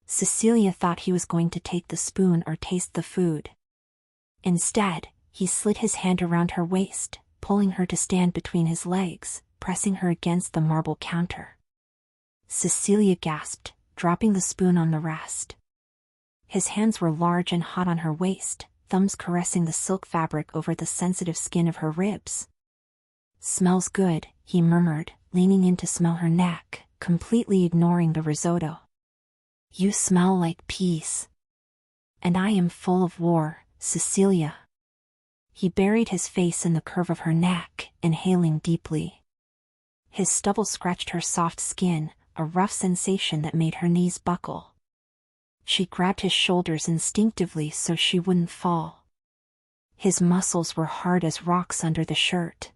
Cecilia thought he was going to take the spoon or taste the food. Instead, he slid his hand around her waist, pulling her to stand between his legs, pressing her against the marble counter. Cecilia gasped, dropping the spoon on the rest. His hands were large and hot on her waist, thumbs caressing the silk fabric over the sensitive skin of her ribs. "Smells good," he murmured, leaning in to smell her neck, completely ignoring the risotto. "You smell like peace." "And I am full of war, Cecilia." He buried his face in the curve of her neck, inhaling deeply. His stubble scratched her soft skin, a rough sensation that made her knees buckle. She grabbed his shoulders instinctively so she wouldn't fall. His muscles were hard as rocks under the shirt.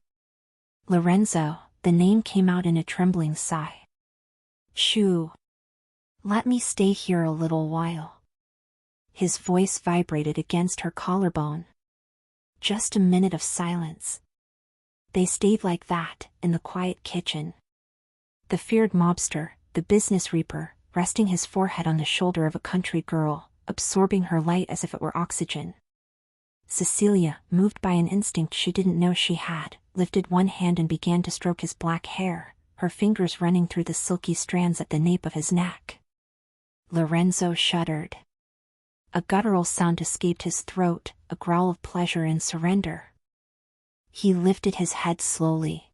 "Lorenzo," the name came out in a trembling sigh. "Shoo. Let me stay here a little while." His voice vibrated against her collarbone. Just a minute of silence. They stayed like that, in the quiet kitchen. The feared mobster, the business reaper, resting his forehead on the shoulder of a country girl, absorbing her light as if it were oxygen. Cecilia, moved by an instinct she didn't know she had, lifted one hand and began to stroke his black hair, her fingers running through the silky strands at the nape of his neck. Lorenzo shuddered. A guttural sound escaped his throat, a growl of pleasure and surrender. He lifted his head slowly.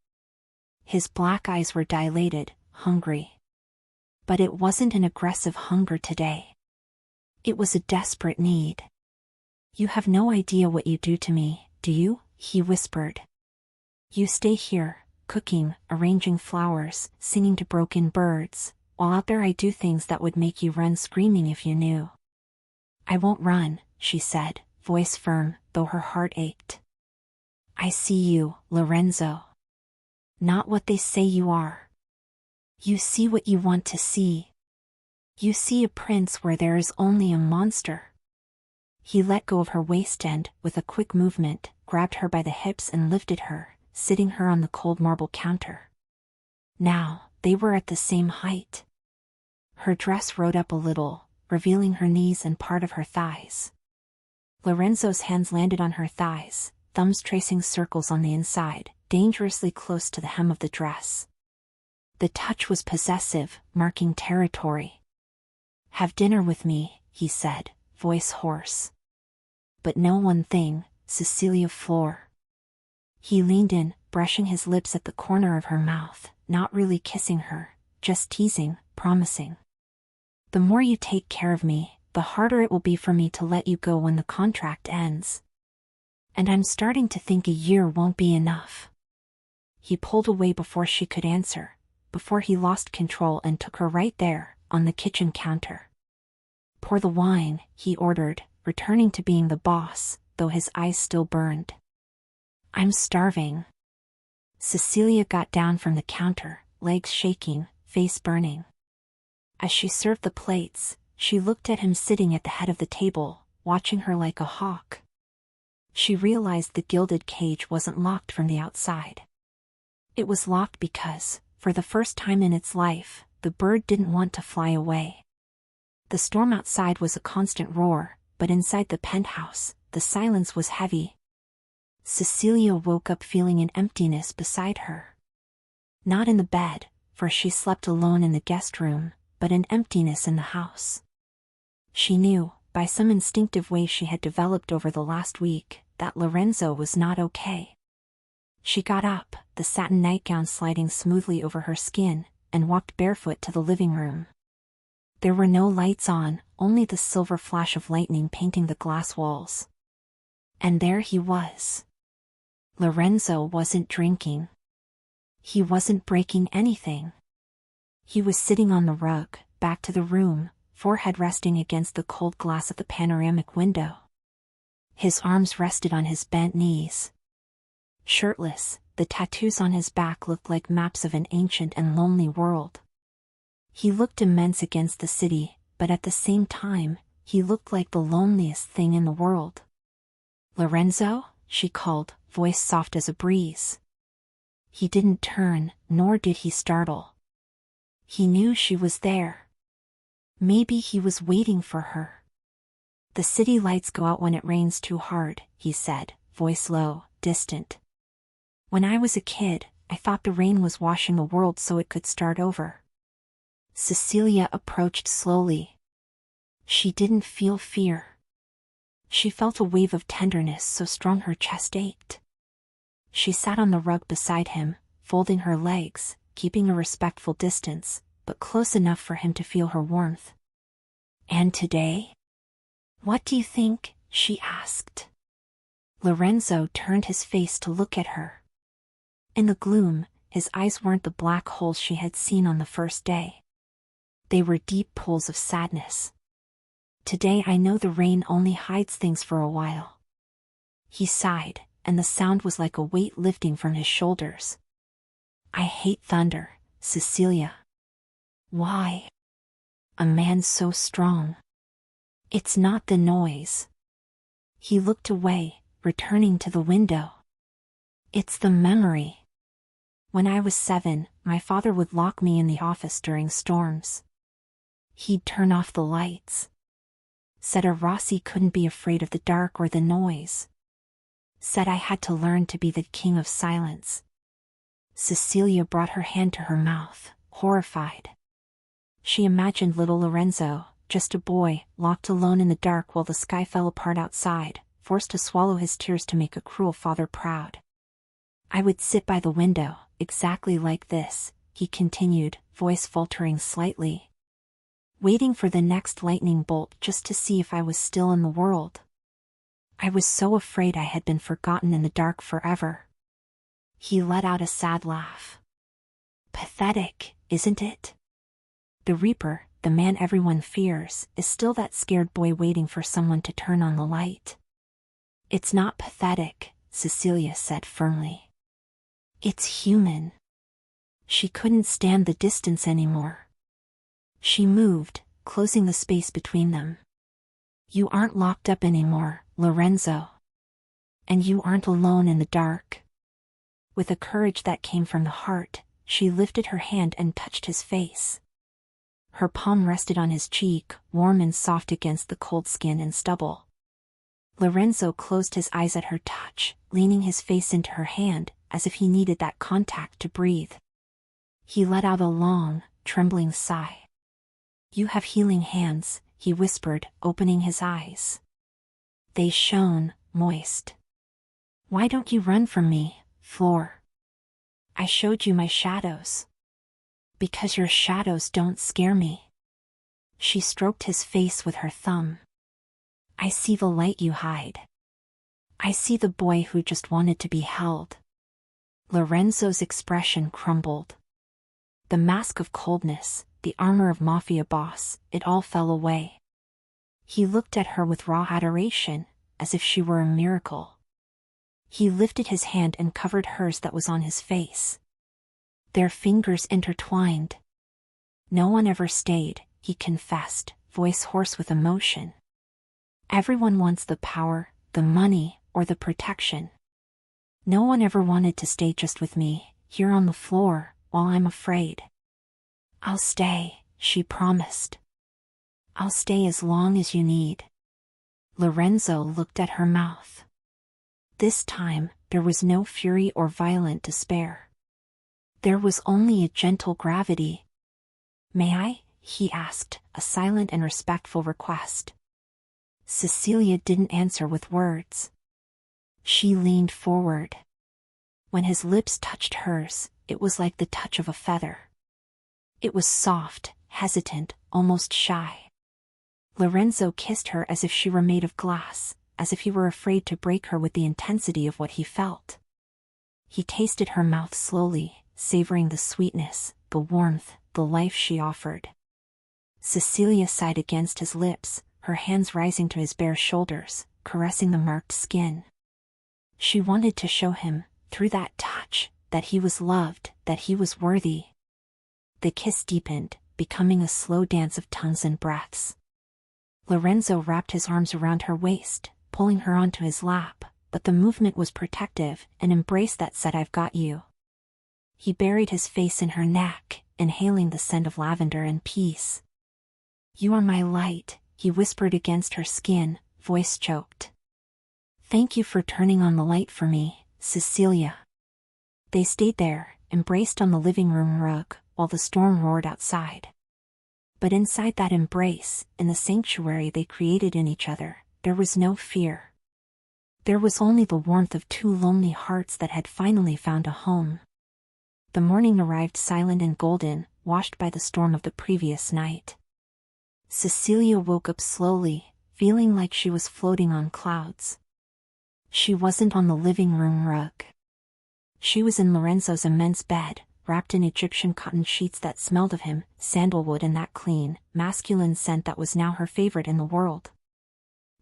His black eyes were dilated, hungry. But it wasn't an aggressive hunger today. It was a desperate need. "You have no idea what you do to me, do you?" he whispered. "You stay here, cooking, arranging flowers, singing to broken birds, while out there I do things that would make you run screaming if you knew." "I won't run," she said, voice firm, though her heart ached. "I see you, Lorenzo. Not what they say you are. You see what you want to see. You see a prince where there is only a monster." He let go of her waist and, with a quick movement, grabbed her by the hips and lifted her, sitting her on the cold marble counter. Now, they were at the same height. Her dress rode up a little, revealing her knees and part of her thighs. Lorenzo's hands landed on her thighs, thumbs tracing circles on the inside, dangerously close to the hem of the dress. The touch was possessive, marking territory. "Have dinner with me," he said, voice hoarse. "But no one thing, Cecilia Floor." He leaned in, brushing his lips at the corner of her mouth, not really kissing her, just teasing, promising. "The more you take care of me, the harder it will be for me to let you go when the contract ends. And I'm starting to think a year won't be enough." He pulled away before she could answer, before he lost control and took her right there, on the kitchen counter. "Pour the wine," he ordered, returning to being the boss, though his eyes still burned. "I'm starving." Cecilia got down from the counter, legs shaking, face burning. As she served the plates, she looked at him sitting at the head of the table, watching her like a hawk. She realized the gilded cage wasn't locked from the outside. It was locked because, for the first time in its life, the bird didn't want to fly away. The storm outside was a constant roar, but inside the penthouse, the silence was heavy. Cecilia woke up feeling an emptiness beside her. Not in the bed, for she slept alone in the guest room, but an emptiness in the house. She knew, by some instinctive way she had developed over the last week, that Lorenzo was not okay. She got up, the satin nightgown sliding smoothly over her skin, and walked barefoot to the living room. There were no lights on, only the silver flash of lightning painting the glass walls. And there he was. Lorenzo wasn't drinking. He wasn't breaking anything. He was sitting on the rug, back to the room, forehead resting against the cold glass of the panoramic window. His arms rested on his bent knees. Shirtless, the tattoos on his back looked like maps of an ancient and lonely world. He looked immense against the city, but at the same time, he looked like the loneliest thing in the world. "Lorenzo?" she called, voice soft as a breeze. He didn't turn, nor did he startle. He knew she was there. Maybe he was waiting for her. "The city lights go out when it rains too hard," he said, voice low, distant. "When I was a kid, I thought the rain was washing the world so it could start over." Cecilia approached slowly. She didn't feel fear. She felt a wave of tenderness so strong her chest ached. She sat on the rug beside him, folding her legs, keeping a respectful distance, but close enough for him to feel her warmth. "And today? What do you think?" she asked. Lorenzo turned his face to look at her. In the gloom, his eyes weren't the black holes she had seen on the first day. They were deep pools of sadness. "Today I know the rain only hides things for a while." He sighed, and the sound was like a weight lifting from his shoulders. "I hate thunder, Cecilia." "Why?" "A man so strong." "It's not the noise." He looked away, returning to the window. "It's the memory. When I was 7, my father would lock me in the office during storms. He'd turn off the lights. Said a Rossi couldn't be afraid of the dark or the noise. Said I had to learn to be the king of silence." Cecilia brought her hand to her mouth, horrified. She imagined little Lorenzo, just a boy, locked alone in the dark while the sky fell apart outside, forced to swallow his tears to make a cruel father proud. "I would sit by the window, exactly like this," he continued, voice faltering slightly. "Waiting for the next lightning bolt just to see if I was still in the world. I was so afraid I had been forgotten in the dark forever." He let out a sad laugh. "Pathetic, isn't it? The Reaper, the man everyone fears, is still that scared boy waiting for someone to turn on the light." "It's not pathetic," Cecilia said firmly. "It's human." She couldn't stand the distance anymore. She moved, closing the space between them. "You aren't locked up anymore, Lorenzo. And you aren't alone in the dark." With a courage that came from the heart, she lifted her hand and touched his face. Her palm rested on his cheek, warm and soft against the cold skin and stubble. Lorenzo closed his eyes at her touch, leaning his face into her hand, as if he needed that contact to breathe. He let out a long, trembling sigh. "You have healing hands," he whispered, opening his eyes. They shone, moist. "Why don't you run from me, Flor? I showed you my shadows." "Because your shadows don't scare me." She stroked his face with her thumb. "I see the light you hide. I see the boy who just wanted to be held." Lorenzo's expression crumbled. The mask of coldness, the armor of mafia boss, it all fell away. He looked at her with raw adoration, as if she were a miracle. He lifted his hand and covered hers that was on his face. Their fingers intertwined. "No one ever stayed," he confessed, voice hoarse with emotion. "Everyone wants the power, the money, or the protection. No one ever wanted to stay just with me, here on the floor, while I'm afraid." "I'll stay," she promised. "I'll stay as long as you need." Lorenzo looked at her mouth. This time, there was no fury or violent despair. There was only a gentle gravity. "May I?" he asked, a silent and respectful request. Cecilia didn't answer with words. She leaned forward. When his lips touched hers, it was like the touch of a feather. It was soft, hesitant, almost shy. Lorenzo kissed her as if she were made of glass, as if he were afraid to break her with the intensity of what he felt. He tasted her mouth slowly, savoring the sweetness, the warmth, the life she offered. Cecilia sighed against his lips, her hands rising to his bare shoulders, caressing the marked skin. She wanted to show him, through that touch, that he was loved, that he was worthy. The kiss deepened, becoming a slow dance of tongues and breaths. Lorenzo wrapped his arms around her waist, pulling her onto his lap, but the movement was protective, an embrace that said, "I've got you." He buried his face in her neck, inhaling the scent of lavender and peace. "You are my light," he whispered against her skin, voice choked. "Thank you for turning on the light for me, Cecilia." They stayed there, embraced on the living room rug, while the storm roared outside. But inside that embrace, in the sanctuary they created in each other, there was no fear. There was only the warmth of two lonely hearts that had finally found a home. The morning arrived silent and golden, washed by the storm of the previous night. Cecilia woke up slowly, feeling like she was floating on clouds. She wasn't on the living room rug. She was in Lorenzo's immense bed, wrapped in Egyptian cotton sheets that smelled of him, sandalwood and that clean, masculine scent that was now her favorite in the world.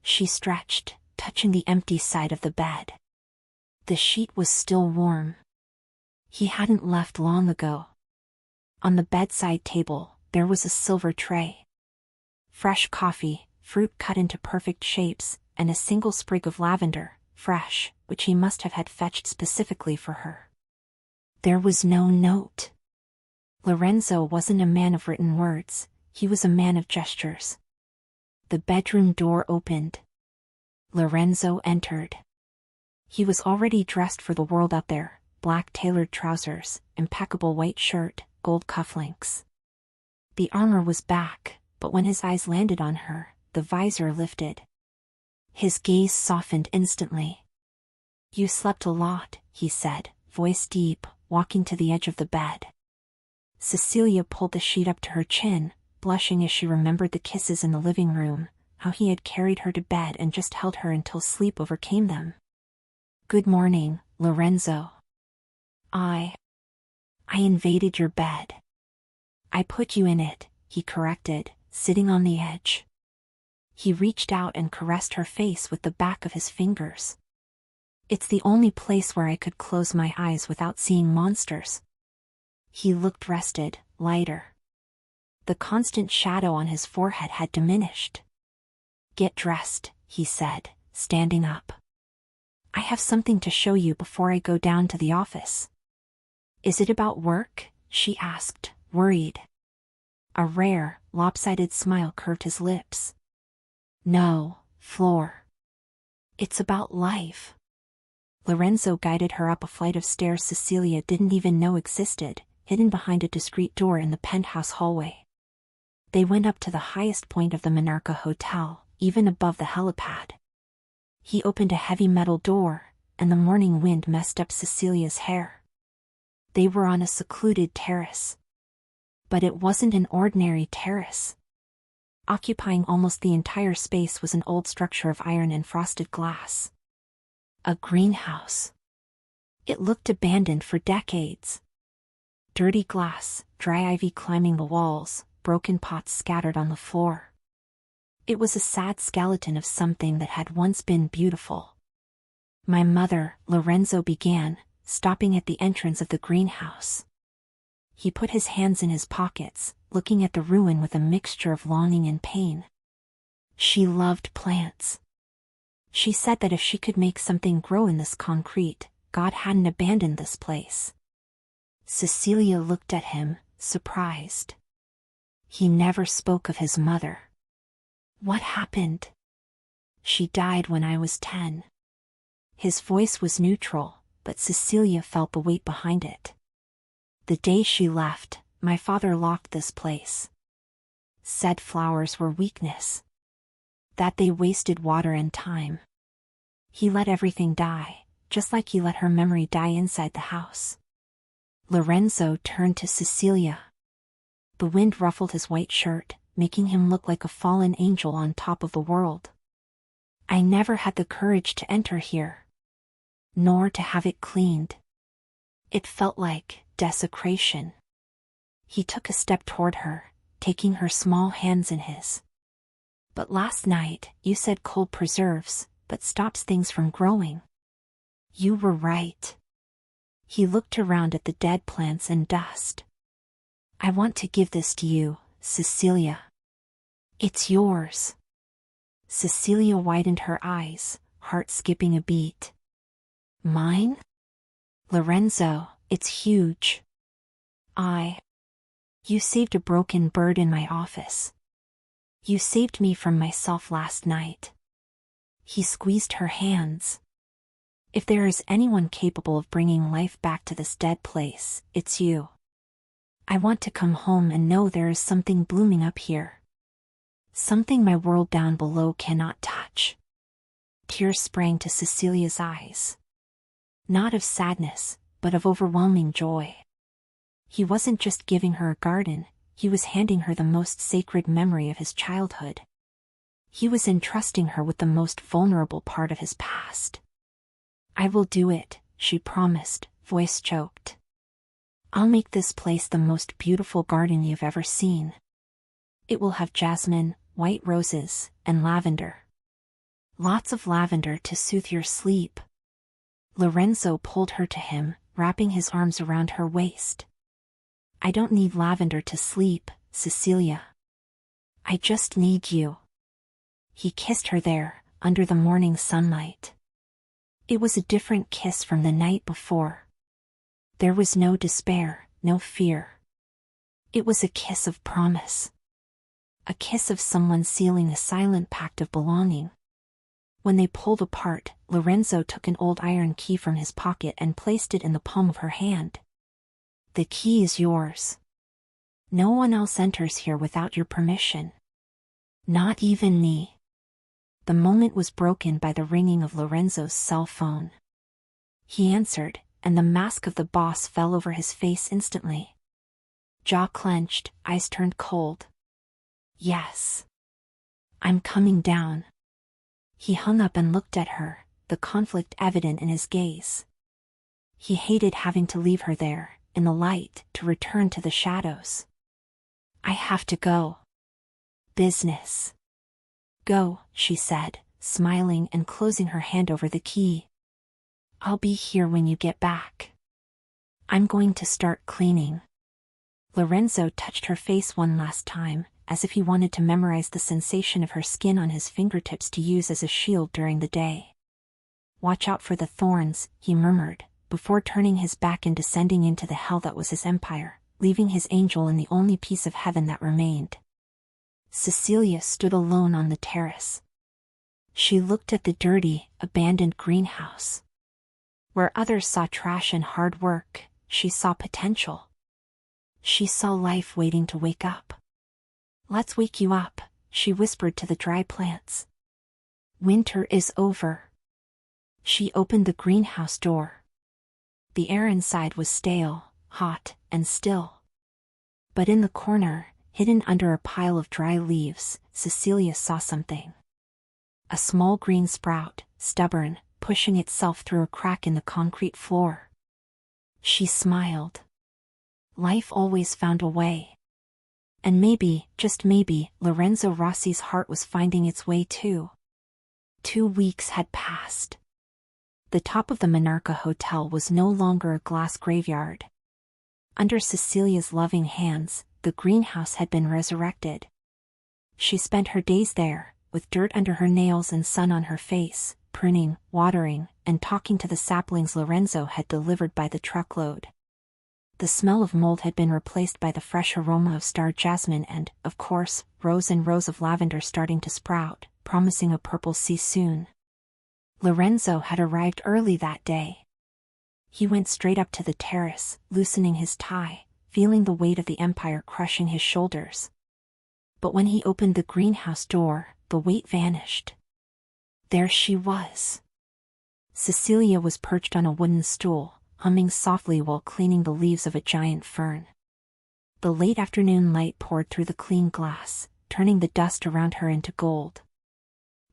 She stretched, touching the empty side of the bed. The sheet was still warm. He hadn't left long ago. On the bedside table, there was a silver tray. Fresh coffee, fruit cut into perfect shapes, and a single sprig of lavender, fresh, which he must have had fetched specifically for her. There was no note. Lorenzo wasn't a man of written words, he was a man of gestures. The bedroom door opened. Lorenzo entered. He was already dressed for the world out there, black tailored trousers, impeccable white shirt, gold cufflinks. The armor was back, but when his eyes landed on her, the visor lifted. His gaze softened instantly. "You slept a lot," he said, voice deep, walking to the edge of the bed. Cecilia pulled the sheet up to her chin, blushing as she remembered the kisses in the living room, how he had carried her to bed and just held her until sleep overcame them. "Good morning, Lorenzo. I invaded your bed. I put you in it," he corrected, sitting on the edge. He reached out and caressed her face with the back of his fingers. "It's the only place where I could close my eyes without seeing monsters." He looked rested, lighter. The constant shadow on his forehead had diminished. "Get dressed," he said, standing up. "I have something to show you before I go down to the office." "Is it about work?" she asked, worried. A rare, lopsided smile curved his lips. "No, Flor. It's about life." Lorenzo guided her up a flight of stairs Cecilia didn't even know existed, hidden behind a discreet door in the penthouse hallway. They went up to the highest point of the Monarcha Hotel, even above the helipad. He opened a heavy metal door, and the morning wind messed up Cecilia's hair. They were on a secluded terrace. But it wasn't an ordinary terrace. Occupying almost the entire space was an old structure of iron and frosted glass. A greenhouse. It looked abandoned for decades. Dirty glass, dry ivy climbing the walls, broken pots scattered on the floor. It was a sad skeleton of something that had once been beautiful. "My mother," Lorenzo began, stopping at the entrance of the greenhouse. He put his hands in his pockets, looking at the ruin with a mixture of longing and pain. She loved plants. She said that if she could make something grow in this concrete, God hadn't abandoned this place. Cecilia looked at him, surprised. He never spoke of his mother. "What happened?" "She died when I was 10. His voice was neutral, but Cecilia felt the weight behind it. "The day she left, my father locked this place. Said flowers were weakness. That they wasted water and time. He let everything die, just like he let her memory die inside the house." Lorenzo turned to Cecilia. The wind ruffled his white shirt, making him look like a fallen angel on top of the world. "I never had the courage to enter here. Nor to have it cleaned. It felt like desecration." He took a step toward her, taking her small hands in his. "But last night, you said cold preserves, but stops things from growing. You were right." He looked around at the dead plants and dust. "I want to give this to you, Cecilia. It's yours." Cecilia widened her eyes, heart skipping a beat. "Mine? Lorenzo, it's huge. You saved a broken bird in my office. You saved me from myself last night." He squeezed her hands. "If there is anyone capable of bringing life back to this dead place, it's you." I want to come home and know there is something blooming up here. Something my world down below cannot touch. Tears sprang to Cecilia's eyes. Not of sadness, but of overwhelming joy. He wasn't just giving her a garden, he was handing her the most sacred memory of his childhood. He was entrusting her with the most vulnerable part of his past. I will do it, she promised, voice choked. I'll make this place the most beautiful garden you've ever seen. It will have jasmine, white roses, and lavender. Lots of lavender to soothe your sleep. Lorenzo pulled her to him, wrapping his arms around her waist. I don't need lavender to sleep, Cecilia. I just need you. He kissed her there, under the morning sunlight. It was a different kiss from the night before. There was no despair, no fear. It was a kiss of promise. A kiss of someone sealing a silent pact of belonging. When they pulled apart, Lorenzo took an old iron key from his pocket and placed it in the palm of her hand. The key is yours. No one else enters here without your permission. Not even me. The moment was broken by the ringing of Lorenzo's cell phone. He answered, and the mask of the boss fell over his face instantly. Jaw clenched, eyes turned cold. Yes. I'm coming down. He hung up and looked at her, the conflict evident in his gaze. He hated having to leave her there, in the light, to return to the shadows. I have to go. Business. Go, she said, smiling and closing her hand over the key. I'll be here when you get back. I'm going to start cleaning. Lorenzo touched her face one last time, as if he wanted to memorize the sensation of her skin on his fingertips to use as a shield during the day. Watch out for the thorns, he murmured, before turning his back and descending into the hell that was his empire, leaving his angel in the only piece of heaven that remained. Cecilia stood alone on the terrace. She looked at the dirty, abandoned greenhouse. Where others saw trash and hard work, she saw potential. She saw life waiting to wake up. Let's wake you up, she whispered to the dry plants. Winter is over. She opened the greenhouse door. The air inside was stale, hot, and still. But in the corner, hidden under a pile of dry leaves, Cecilia saw something. A small green sprout, stubborn, pushing itself through a crack in the concrete floor. She smiled. Life always found a way. And maybe, just maybe, Lorenzo Rossi's heart was finding its way too. 2 weeks had passed. The top of the Monarca Hotel was no longer a glass graveyard. Under Cecilia's loving hands, the greenhouse had been resurrected. She spent her days there, with dirt under her nails and sun on her face, pruning, watering, and talking to the saplings Lorenzo had delivered by the truckload. The smell of mold had been replaced by the fresh aroma of star jasmine and, of course, rows and rows of lavender starting to sprout, promising a purple sea soon. Lorenzo had arrived early that day. He went straight up to the terrace, loosening his tie, feeling the weight of the empire crushing his shoulders. But when he opened the greenhouse door, the weight vanished. There she was. Cecilia was perched on a wooden stool, humming softly while cleaning the leaves of a giant fern. The late afternoon light poured through the clean glass, turning the dust around her into gold.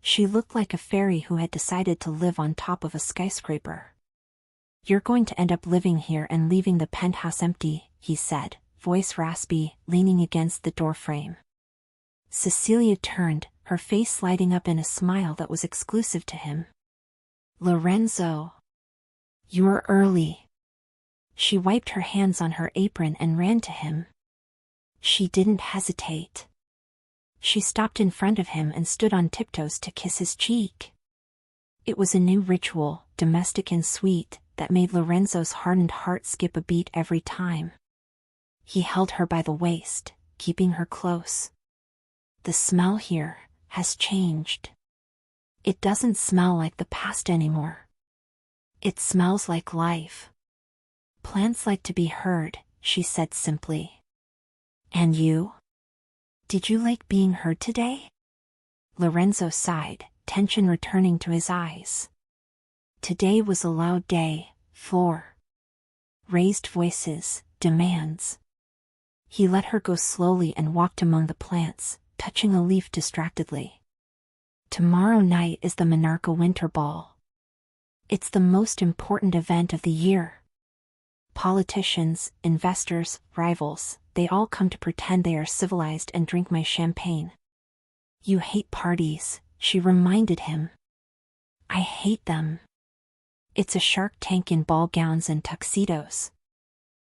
She looked like a fairy who had decided to live on top of a skyscraper. You're going to end up living here and leaving the penthouse empty, he said, voice raspy, leaning against the doorframe. Cecilia turned, her face lighting up in a smile that was exclusive to him. Lorenzo. You're early. She wiped her hands on her apron and ran to him. She didn't hesitate. She stopped in front of him and stood on tiptoes to kiss his cheek. It was a new ritual, domestic and sweet, that made Lorenzo's hardened heart skip a beat every time. He held her by the waist, keeping her close. The smell here has changed. It doesn't smell like the past anymore. It smells like life. Plants like to be heard, she said simply. And you? Did you like being heard today? Lorenzo sighed, tension returning to his eyes. Today was a loud day, Flor. Raised voices, demands. He let her go slowly and walked among the plants, touching a leaf distractedly. Tomorrow night is the Monarcha Winter Ball. It's the most important event of the year. Politicians, investors, rivals, they all come to pretend they are civilized and drink my champagne. You hate parties, she reminded him. I hate them. It's a Shark Tank in ball gowns and tuxedos.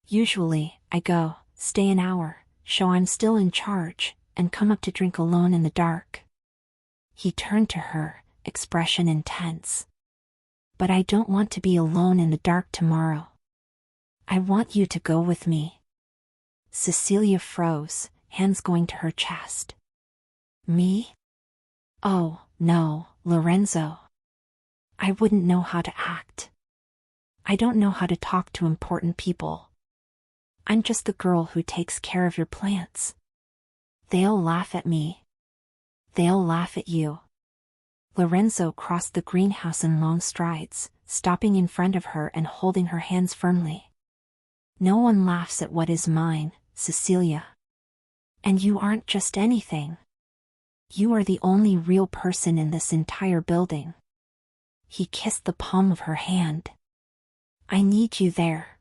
Usually, I go, stay an hour, show I'm still in charge, and come up to drink alone in the dark. He turned to her, expression intense. But I don't want to be alone in the dark tomorrow. I want you to go with me. Cecilia froze, hands going to her chest. Me? Oh, no, Lorenzo. I wouldn't know how to act. I don't know how to talk to important people. I'm just the girl who takes care of your plants. They'll laugh at me. They'll laugh at you. Lorenzo crossed the greenhouse in long strides, stopping in front of her and holding her hands firmly. No one laughs at what is mine, Cecilia. And you aren't just anything. You are the only real person in this entire building. He kissed the palm of her hand. I need you there.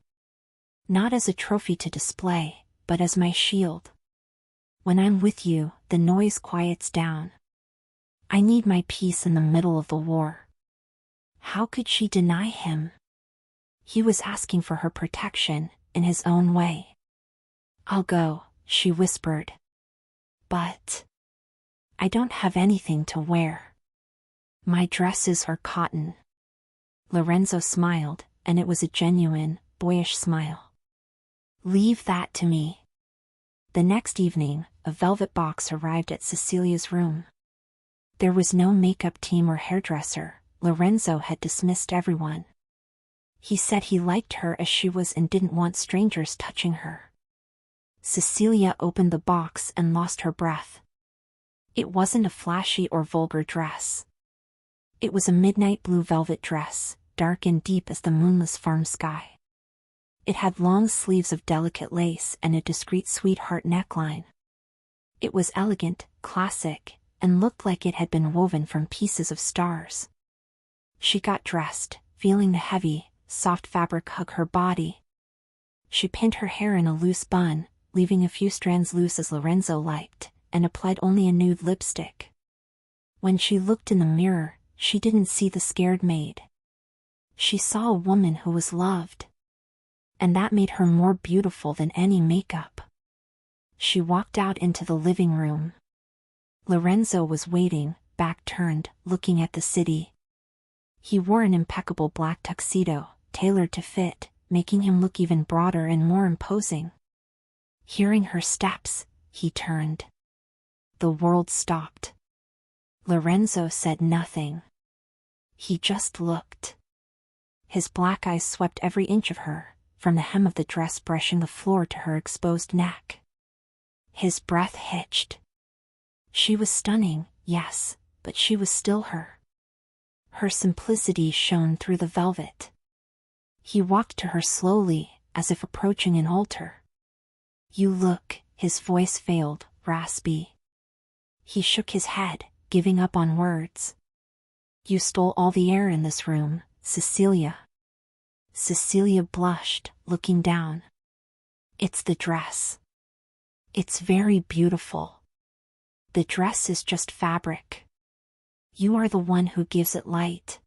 Not as a trophy to display, but as my shield. When I'm with you, the noise quiets down. I need my peace in the middle of the war. How could she deny him? He was asking for her protection, in his own way. I'll go, she whispered. But I don't have anything to wear. My dresses are cotton. Lorenzo smiled, and it was a genuine, boyish smile. Leave that to me. The next evening, a velvet box arrived at Cecilia's room. There was no makeup team or hairdresser. Lorenzo had dismissed everyone. He said he liked her as she was and didn't want strangers touching her. Cecilia opened the box and lost her breath. It wasn't a flashy or vulgar dress. It was a midnight blue velvet dress, dark and deep as the moonless farm sky. It had long sleeves of delicate lace and a discreet sweetheart neckline. It was elegant, classic, and looked like it had been woven from pieces of stars. She got dressed, feeling the heavy, soft fabric hug her body. She pinned her hair in a loose bun, leaving a few strands loose as Lorenzo liked, and applied only a nude lipstick. When she looked in the mirror, she didn't see the scared maid. She saw a woman who was loved. And that made her more beautiful than any makeup. She walked out into the living room. Lorenzo was waiting, back turned, looking at the city. He wore an impeccable black tuxedo, tailored to fit, making him look even broader and more imposing. Hearing her steps, he turned. The world stopped. Lorenzo said nothing. He just looked. His black eyes swept every inch of her, from the hem of the dress brushing the floor to her exposed neck. His breath hitched. She was stunning, yes, but she was still her. Her simplicity shone through the velvet. He walked to her slowly, as if approaching an altar. You look, his voice failed, raspy. He shook his head, giving up on words. You stole all the air in this room, Cecilia. Cecilia blushed, looking down. It's the dress. It's very beautiful. The dress is just fabric. You are the one who gives it light.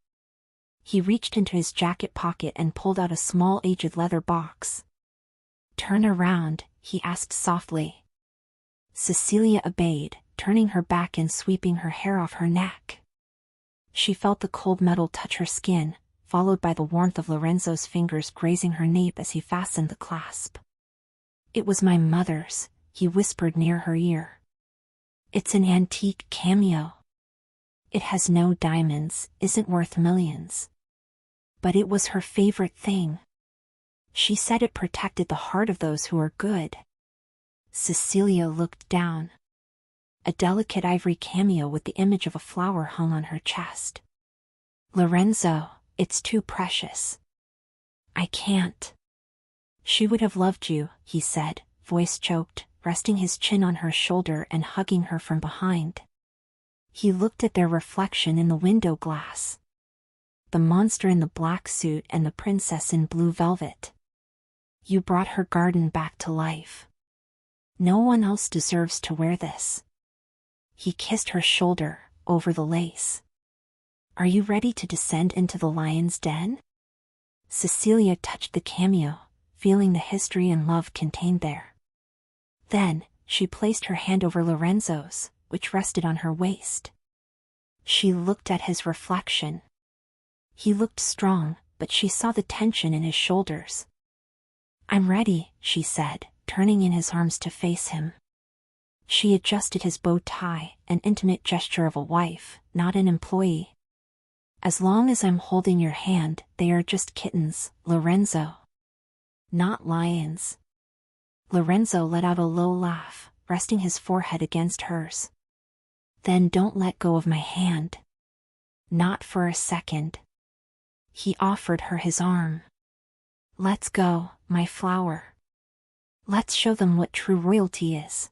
He reached into his jacket pocket and pulled out a small aged leather box. Turn around, he asked softly. Cecilia obeyed, turning her back and sweeping her hair off her neck. She felt the cold metal touch her skin, followed by the warmth of Lorenzo's fingers grazing her nape as he fastened the clasp. It was my mother's, he whispered near her ear. It's an antique cameo. It has no diamonds, isn't worth millions. But it was her favorite thing. She said it protected the heart of those who are good. Cecilia looked down. A delicate ivory cameo with the image of a flower hung on her chest. Lorenzo, it's too precious. I can't. She would have loved you, he said, voice choked, resting his chin on her shoulder and hugging her from behind. He looked at their reflection in the window glass. The monster in the black suit and the princess in blue velvet. You brought her garden back to life. No one else deserves to wear this. He kissed her shoulder, over the lace. Are you ready to descend into the lion's den? Cecilia touched the cameo, feeling the history and love contained there. Then, she placed her hand over Lorenzo's, which rested on her waist. She looked at his reflection. He looked strong, but she saw the tension in his shoulders. I'm ready, she said, turning in his arms to face him. She adjusted his bow tie, an intimate gesture of a wife, not an employee. As long as I'm holding your hand, they are just kittens, Lorenzo. Not lions. Lorenzo let out a low laugh, resting his forehead against hers. Then don't let go of my hand. Not for a second. He offered her his arm. Let's go, my flower. Let's show them what true royalty is.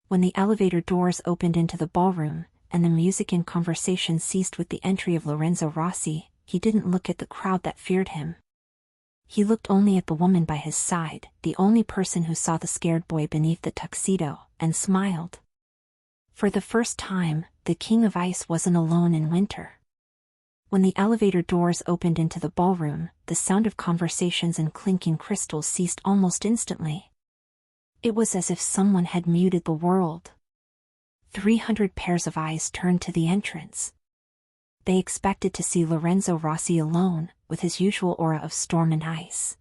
When the elevator doors opened into the ballroom, and the music and conversation ceased with the entry of Lorenzo Rossi, he didn't look at the crowd that feared him. He looked only at the woman by his side, the only person who saw the scared boy beneath the tuxedo, and smiled. For the first time, the King of Ice wasn't alone in winter. When the elevator doors opened into the ballroom, the sound of conversations and clinking crystals ceased almost instantly. It was as if someone had muted the world. 300 pairs of eyes turned to the entrance. They expected to see Lorenzo Rossi alone, with his usual aura of storm and ice.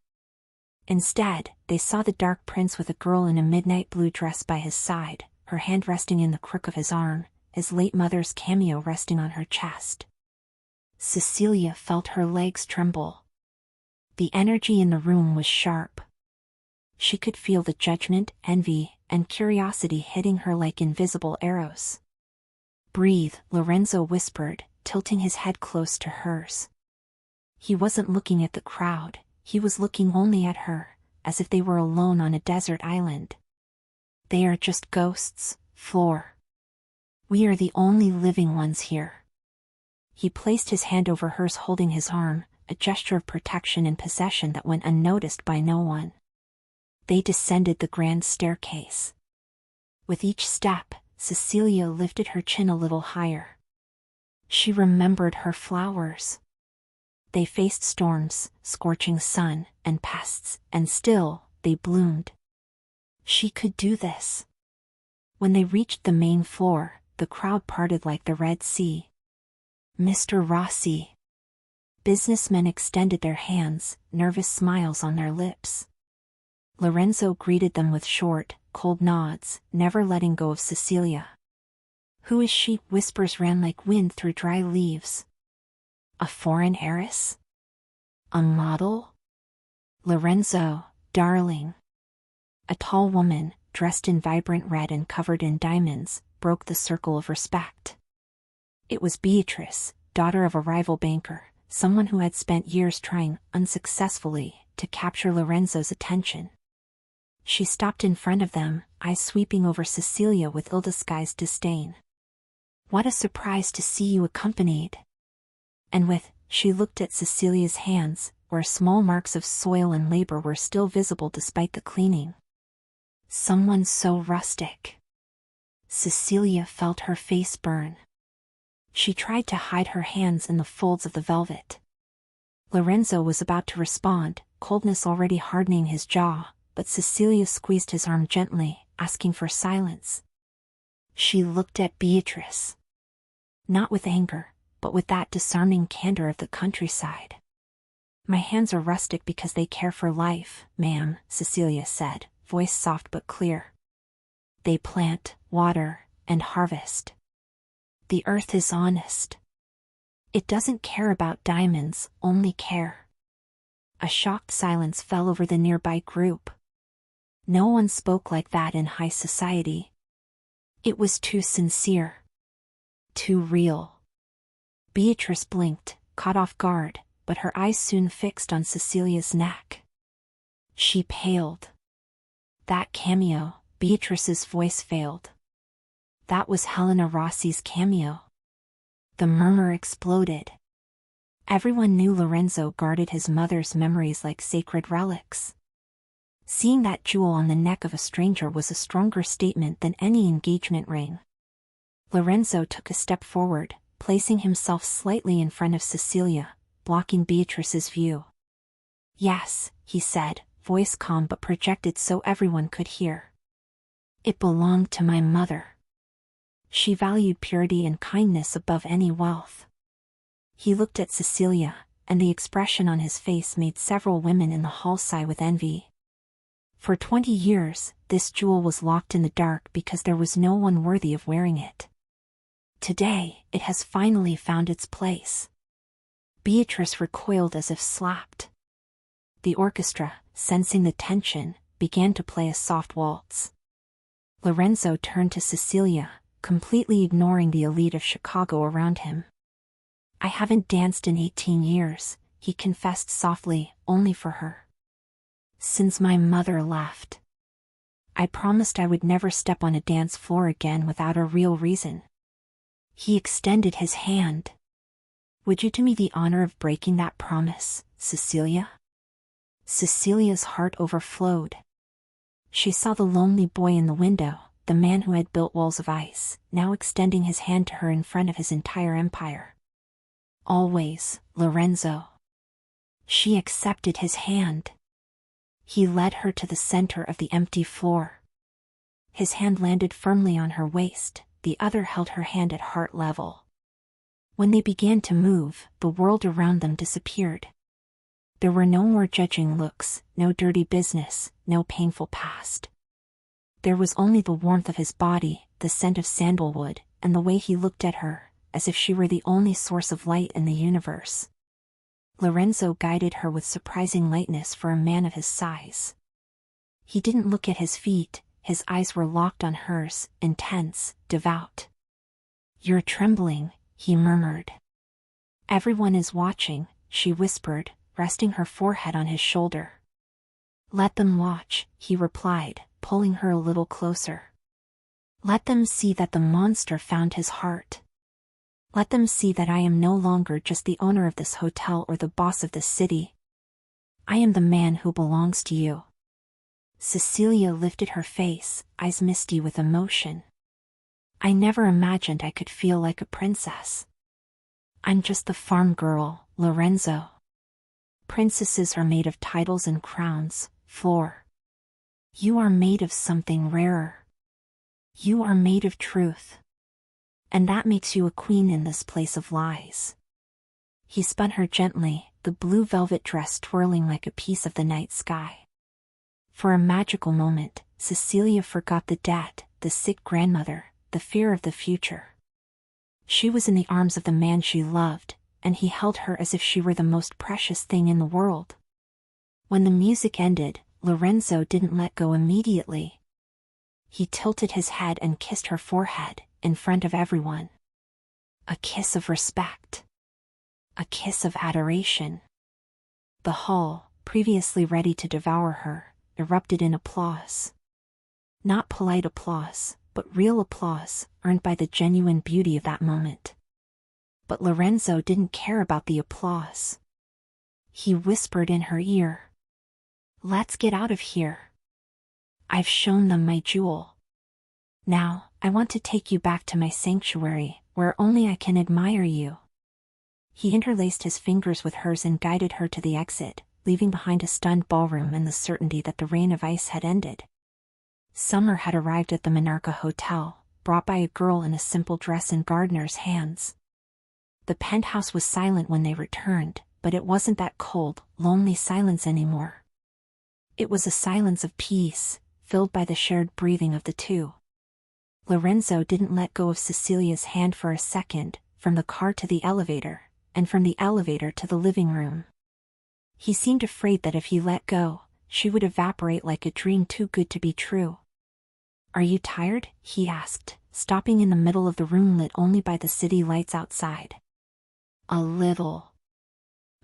Instead, they saw the dark prince with a girl in a midnight blue dress by his side, her hand resting in the crook of his arm, his late mother's cameo resting on her chest. Cecilia felt her legs tremble. The energy in the room was sharp. She could feel the judgment, envy, and curiosity hitting her like invisible arrows. Breathe, Lorenzo whispered, tilting his head close to hers. He wasn't looking at the crowd, he was looking only at her, as if they were alone on a desert island. They are just ghosts, Flor. We are the only living ones here. He placed his hand over hers holding his arm, a gesture of protection and possession that went unnoticed by no one. They descended the grand staircase. With each step, Cecilia lifted her chin a little higher. She remembered her flowers. They faced storms, scorching sun, and pests, and still, they bloomed. She could do this. When they reached the main floor, the crowd parted like the Red Sea. Mr. Rossi. Businessmen extended their hands, nervous smiles on their lips. Lorenzo greeted them with short, cold nods, never letting go of Cecilia. Who is she? Whispers ran like wind through dry leaves. A foreign heiress? A model? Lorenzo, darling. A tall woman, dressed in vibrant red and covered in diamonds, broke the circle of respect. It was Beatrice, daughter of a rival banker, someone who had spent years trying, unsuccessfully, to capture Lorenzo's attention. She stopped in front of them, eyes sweeping over Cecilia with ill-disguised disdain. What a surprise to see you accompanied. And she looked at Cecilia's hands, where small marks of soil and labor were still visible despite the cleaning. Someone so rustic. Cecilia felt her face burn. She tried to hide her hands in the folds of the velvet. Lorenzo was about to respond, coldness already hardening his jaw, but Cecilia squeezed his arm gently, asking for silence. She looked at Beatrice. Not with anger, but with that disarming candor of the countryside. My hands are rustic because they care for life, ma'am, Cecilia said, voice soft but clear. They plant, water, and harvest. The earth is honest. It doesn't care about diamonds, only care. A shocked silence fell over the nearby group. No one spoke like that in high society. It was too sincere. Too real. Beatrice blinked, caught off guard, but her eyes soon fixed on Cecilia's neck. She paled. That cameo, Beatrice's voice failed. That was Helena Rossi's cameo. The murmur exploded. Everyone knew Lorenzo guarded his mother's memories like sacred relics. Seeing that jewel on the neck of a stranger was a stronger statement than any engagement ring. Lorenzo took a step forward, placing himself slightly in front of Cecilia, blocking Beatrice's view. "Yes," he said, voice calm but projected so everyone could hear. "It belonged to my mother. She valued purity and kindness above any wealth." He looked at Cecilia, and the expression on his face made several women in the hall sigh with envy. For 20 years, this jewel was locked in the dark because there was no one worthy of wearing it. Today, it has finally found its place. Beatrice recoiled as if slapped. The orchestra, sensing the tension, began to play a soft waltz. Lorenzo turned to Cecilia, completely ignoring the elite of Chicago around him. "I haven't danced in 18 years, he confessed softly, only for her. Since my mother left. I promised I would never step on a dance floor again without a real reason." He extended his hand. "Would you do me the honor of breaking that promise, Cecilia?" Cecilia's heart overflowed. She saw the lonely boy in the window, the man who had built walls of ice, now extending his hand to her in front of his entire empire. "Always, Lorenzo." She accepted his hand. He led her to the center of the empty floor. His hand landed firmly on her waist, the other held her hand at heart level. When they began to move, the world around them disappeared. There were no more judging looks, no dirty business, no painful past. There was only the warmth of his body, the scent of sandalwood, and the way he looked at her, as if she were the only source of light in the universe. Lorenzo guided her with surprising lightness for a man of his size. He didn't look at his feet, his eyes were locked on hers, intense, devout. "You're trembling," he murmured. "Everyone is watching," she whispered, resting her forehead on his shoulder. "Let them watch," he replied, pulling her a little closer. "Let them see that the monster found his heart. Let them see that I am no longer just the owner of this hotel or the boss of this city. I am the man who belongs to you." Cecilia lifted her face, eyes misty with emotion. "I never imagined I could feel like a princess. I'm just the farm girl, Lorenzo. Princesses are made of titles and crowns, Flor. You are made of something rarer. You are made of truth. And that makes you a queen in this place of lies." He spun her gently, the blue velvet dress twirling like a piece of the night sky. For a magical moment, Cecilia forgot the debt, the sick grandmother, the fear of the future. She was in the arms of the man she loved, and he held her as if she were the most precious thing in the world. When the music ended, Lorenzo didn't let go immediately. He tilted his head and kissed her forehead, in front of everyone. A kiss of respect. A kiss of adoration. The hall, previously ready to devour her, erupted in applause. Not polite applause, but real applause, earned by the genuine beauty of that moment. But Lorenzo didn't care about the applause. He whispered in her ear. "Let's get out of here. I've shown them my jewel. Now, I want to take you back to my sanctuary, where only I can admire you." He interlaced his fingers with hers and guided her to the exit, leaving behind a stunned ballroom and the certainty that the reign of ice had ended. Summer had arrived at the Monarcha Hotel, brought by a girl in a simple dress in gardener's hands. The penthouse was silent when they returned, but it wasn't that cold, lonely silence anymore. It was a silence of peace, filled by the shared breathing of the two. Lorenzo didn't let go of Cecilia's hand for a second, from the car to the elevator, and from the elevator to the living room. He seemed afraid that if he let go, she would evaporate like a dream too good to be true. "Are you tired?" he asked, stopping in the middle of the room lit only by the city lights outside. "A little."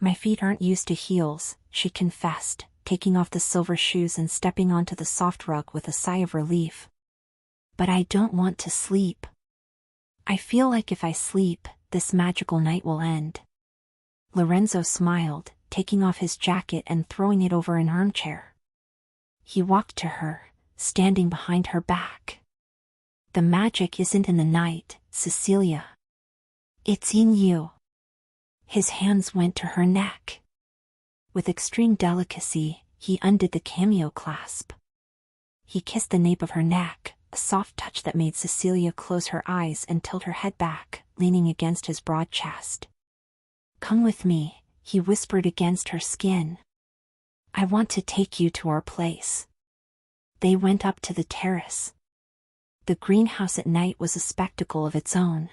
"My feet aren't used to heels," she confessed, taking off the silver shoes and stepping onto the soft rug with a sigh of relief. "But I don't want to sleep. I feel like if I sleep, this magical night will end." Lorenzo smiled, taking off his jacket and throwing it over an armchair. He walked to her, standing behind her back. "The magic isn't in the night, Cecilia. It's in you." His hands went to her neck. With extreme delicacy, he undid the cameo clasp. He kissed the nape of her neck, a soft touch that made Cecilia close her eyes and tilt her head back, leaning against his broad chest. "Come with me," he whispered against her skin. "I want to take you to our place." They went up to the terrace. The greenhouse at night was a spectacle of its own.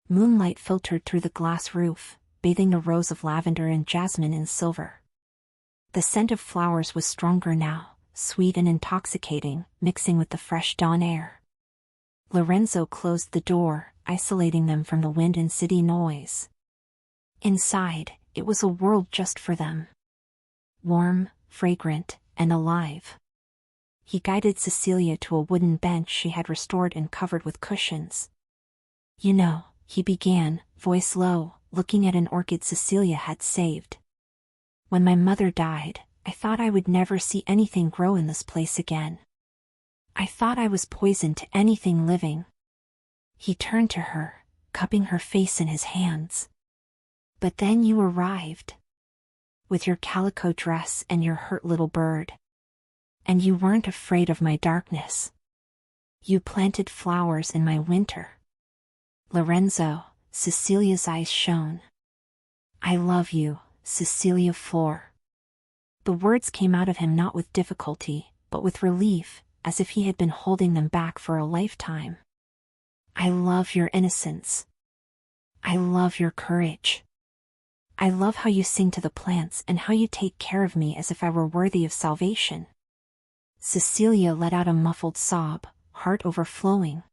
Moonlight filtered through the glass roof, bathing the rows of lavender and jasmine in silver. The scent of flowers was stronger now, sweet and intoxicating, mixing with the fresh dawn air. Lorenzo closed the door, isolating them from the wind and city noise. Inside, it was a world just for them. Warm, fragrant, and alive. He guided Cecilia to a wooden bench she had restored and covered with cushions. "You know," he began, voice low, looking at an orchid Cecilia had saved. "When my mother died, I thought I would never see anything grow in this place again. I thought I was poisoned to anything living." He turned to her, cupping her face in his hands. "But then you arrived. With your calico dress and your hurt little bird. And you weren't afraid of my darkness. You planted flowers in my winter." "Lorenzo," Cecilia's eyes shone. "I love you, Cecilia Flor." The words came out of him not with difficulty, but with relief, as if he had been holding them back for a lifetime. "I love your innocence. I love your courage. I love how you sing to the plants and how you take care of me as if I were worthy of salvation." Cecilia let out a muffled sob, heart overflowing.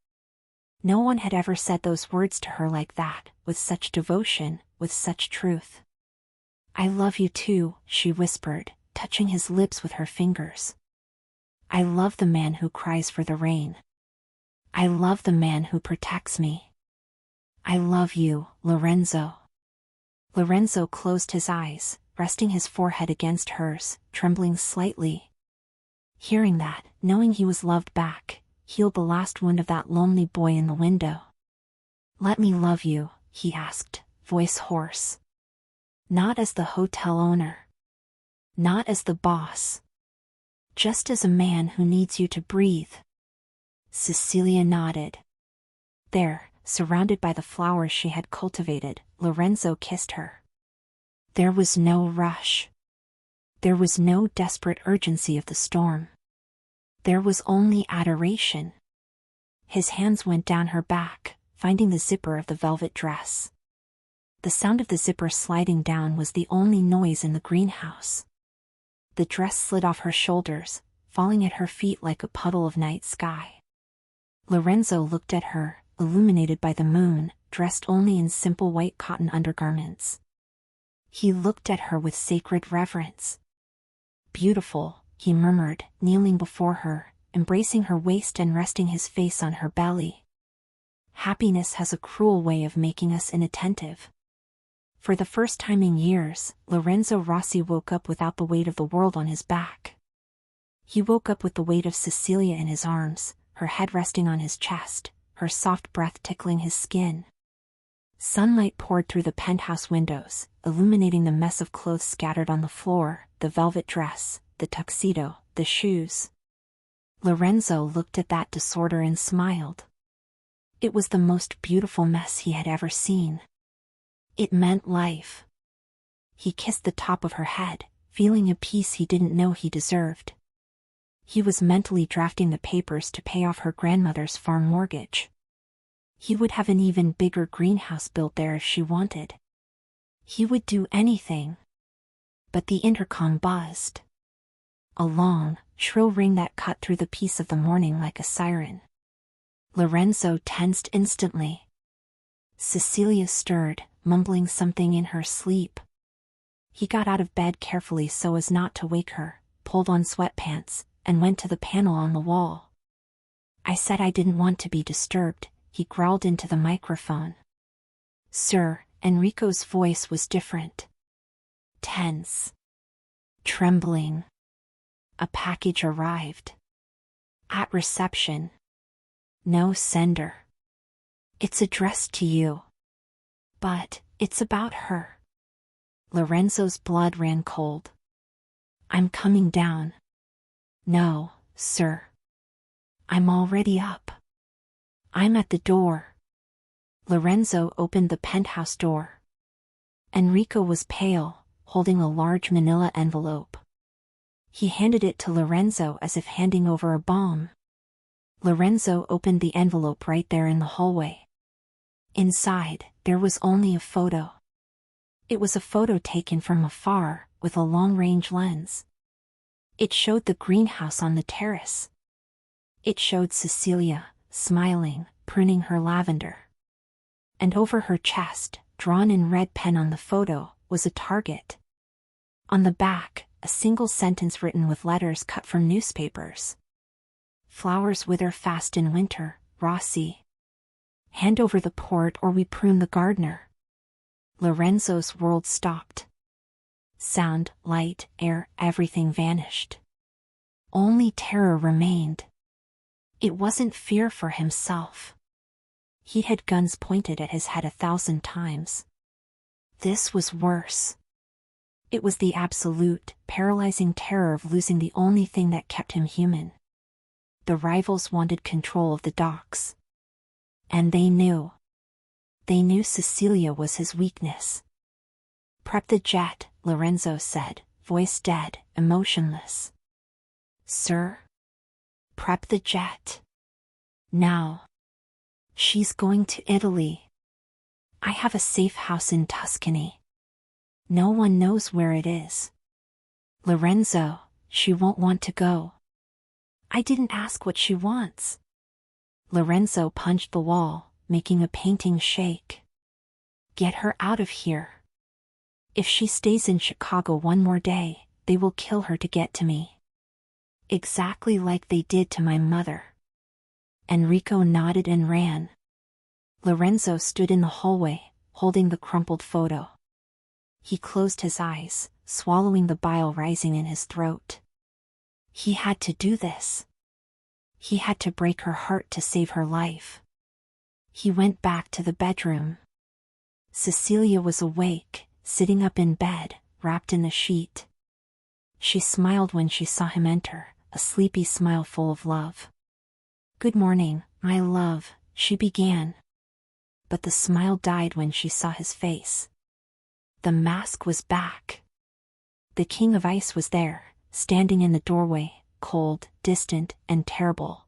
No one had ever said those words to her like that, with such devotion, with such truth. "I love you too," she whispered, touching his lips with her fingers. "I love the man who cries for the rain. I love the man who protects me. I love you, Lorenzo." Lorenzo closed his eyes, resting his forehead against hers, trembling slightly. Hearing that, knowing he was loved back, healed the last wound of that lonely boy in the window. "Let me love you," he asked, voice hoarse. "Not as the hotel owner. Not as the boss. Just as a man who needs you to breathe." Cecilia nodded. There, surrounded by the flowers she had cultivated, Lorenzo kissed her. There was no rush. There was no desperate urgency of the storm. There was only adoration. His hands went down her back, finding the zipper of the velvet dress. The sound of the zipper sliding down was the only noise in the greenhouse. The dress slid off her shoulders, falling at her feet like a puddle of night sky. Lorenzo looked at her, illuminated by the moon, dressed only in simple white cotton undergarments. He looked at her with sacred reverence. "Beautiful," he murmured, kneeling before her, embracing her waist and resting his face on her belly. "Happiness has a cruel way of making us inattentive." For the first time in years, Lorenzo Rossi woke up without the weight of the world on his back. He woke up with the weight of Cecilia in his arms, her head resting on his chest, her soft breath tickling his skin. Sunlight poured through the penthouse windows, illuminating the mess of clothes scattered on the floor, the velvet dress, the tuxedo, the shoes. Lorenzo looked at that disorder and smiled. It was the most beautiful mess he had ever seen. It meant life. He kissed the top of her head, feeling a peace he didn't know he deserved. He was mentally drafting the papers to pay off her grandmother's farm mortgage. He would have an even bigger greenhouse built there if she wanted. He would do anything. But the intercom buzzed. a long, shrill ring that cut through the peace of the morning like a siren. Lorenzo tensed instantly. Cecilia stirred, mumbling something in her sleep. He got out of bed carefully so as not to wake her, pulled on sweatpants, and went to the panel on the wall. "I said I didn't want to be disturbed," he growled into the microphone. "Sir," Enrico's voice was different. Tense. Trembling. "A package arrived. At reception. No sender. It's addressed to you. But, it's about her." Lorenzo's blood ran cold. "I'm coming down." "No, sir. I'm already up. I'm at the door." Lorenzo opened the penthouse door. Enrico was pale, holding a large manila envelope. He handed it to Lorenzo as if handing over a bomb. Lorenzo opened the envelope right there in the hallway. Inside, there was only a photo. It was a photo taken from afar, with a long-range lens. It showed the greenhouse on the terrace. It showed Cecilia, smiling, pruning her lavender. And over her chest, drawn in red pen on the photo, was a target. On the back, a single sentence written with letters cut from newspapers. "Flowers wither fast in winter, Rossi. Hand over the port or we prune the gardener." Lorenzo's world stopped. Sound, light, air, everything vanished. Only terror remained. It wasn't fear for himself. He'd had guns pointed at his head 1,000 times. This was worse. It was the absolute, paralyzing terror of losing the only thing that kept him human. The rivals wanted control of the docks. And they knew. They knew Cecilia was his weakness. "Prep the jet," Lorenzo said, voice dead, emotionless. "Sir?" "Prep the jet. Now. She's going to Italy. I have a safe house in Tuscany. No one knows where it is. Lorenzo, she won't want to go." "I didn't ask what she wants." Lorenzo punched the wall, making a painting shake. "Get her out of here. If she stays in Chicago one more day, they will kill her to get to me. Exactly like they did to my mother." Enrico nodded and ran. Lorenzo stood in the hallway, holding the crumpled photo. He closed his eyes, swallowing the bile rising in his throat. He had to do this. He had to break her heart to save her life. He went back to the bedroom. Cecilia was awake, sitting up in bed, wrapped in the sheet. She smiled when she saw him enter, a sleepy smile full of love. "Good morning, my love," she began. But the smile died when she saw his face. The mask was back. The King of Ice was there, standing in the doorway, cold, distant, and terrible.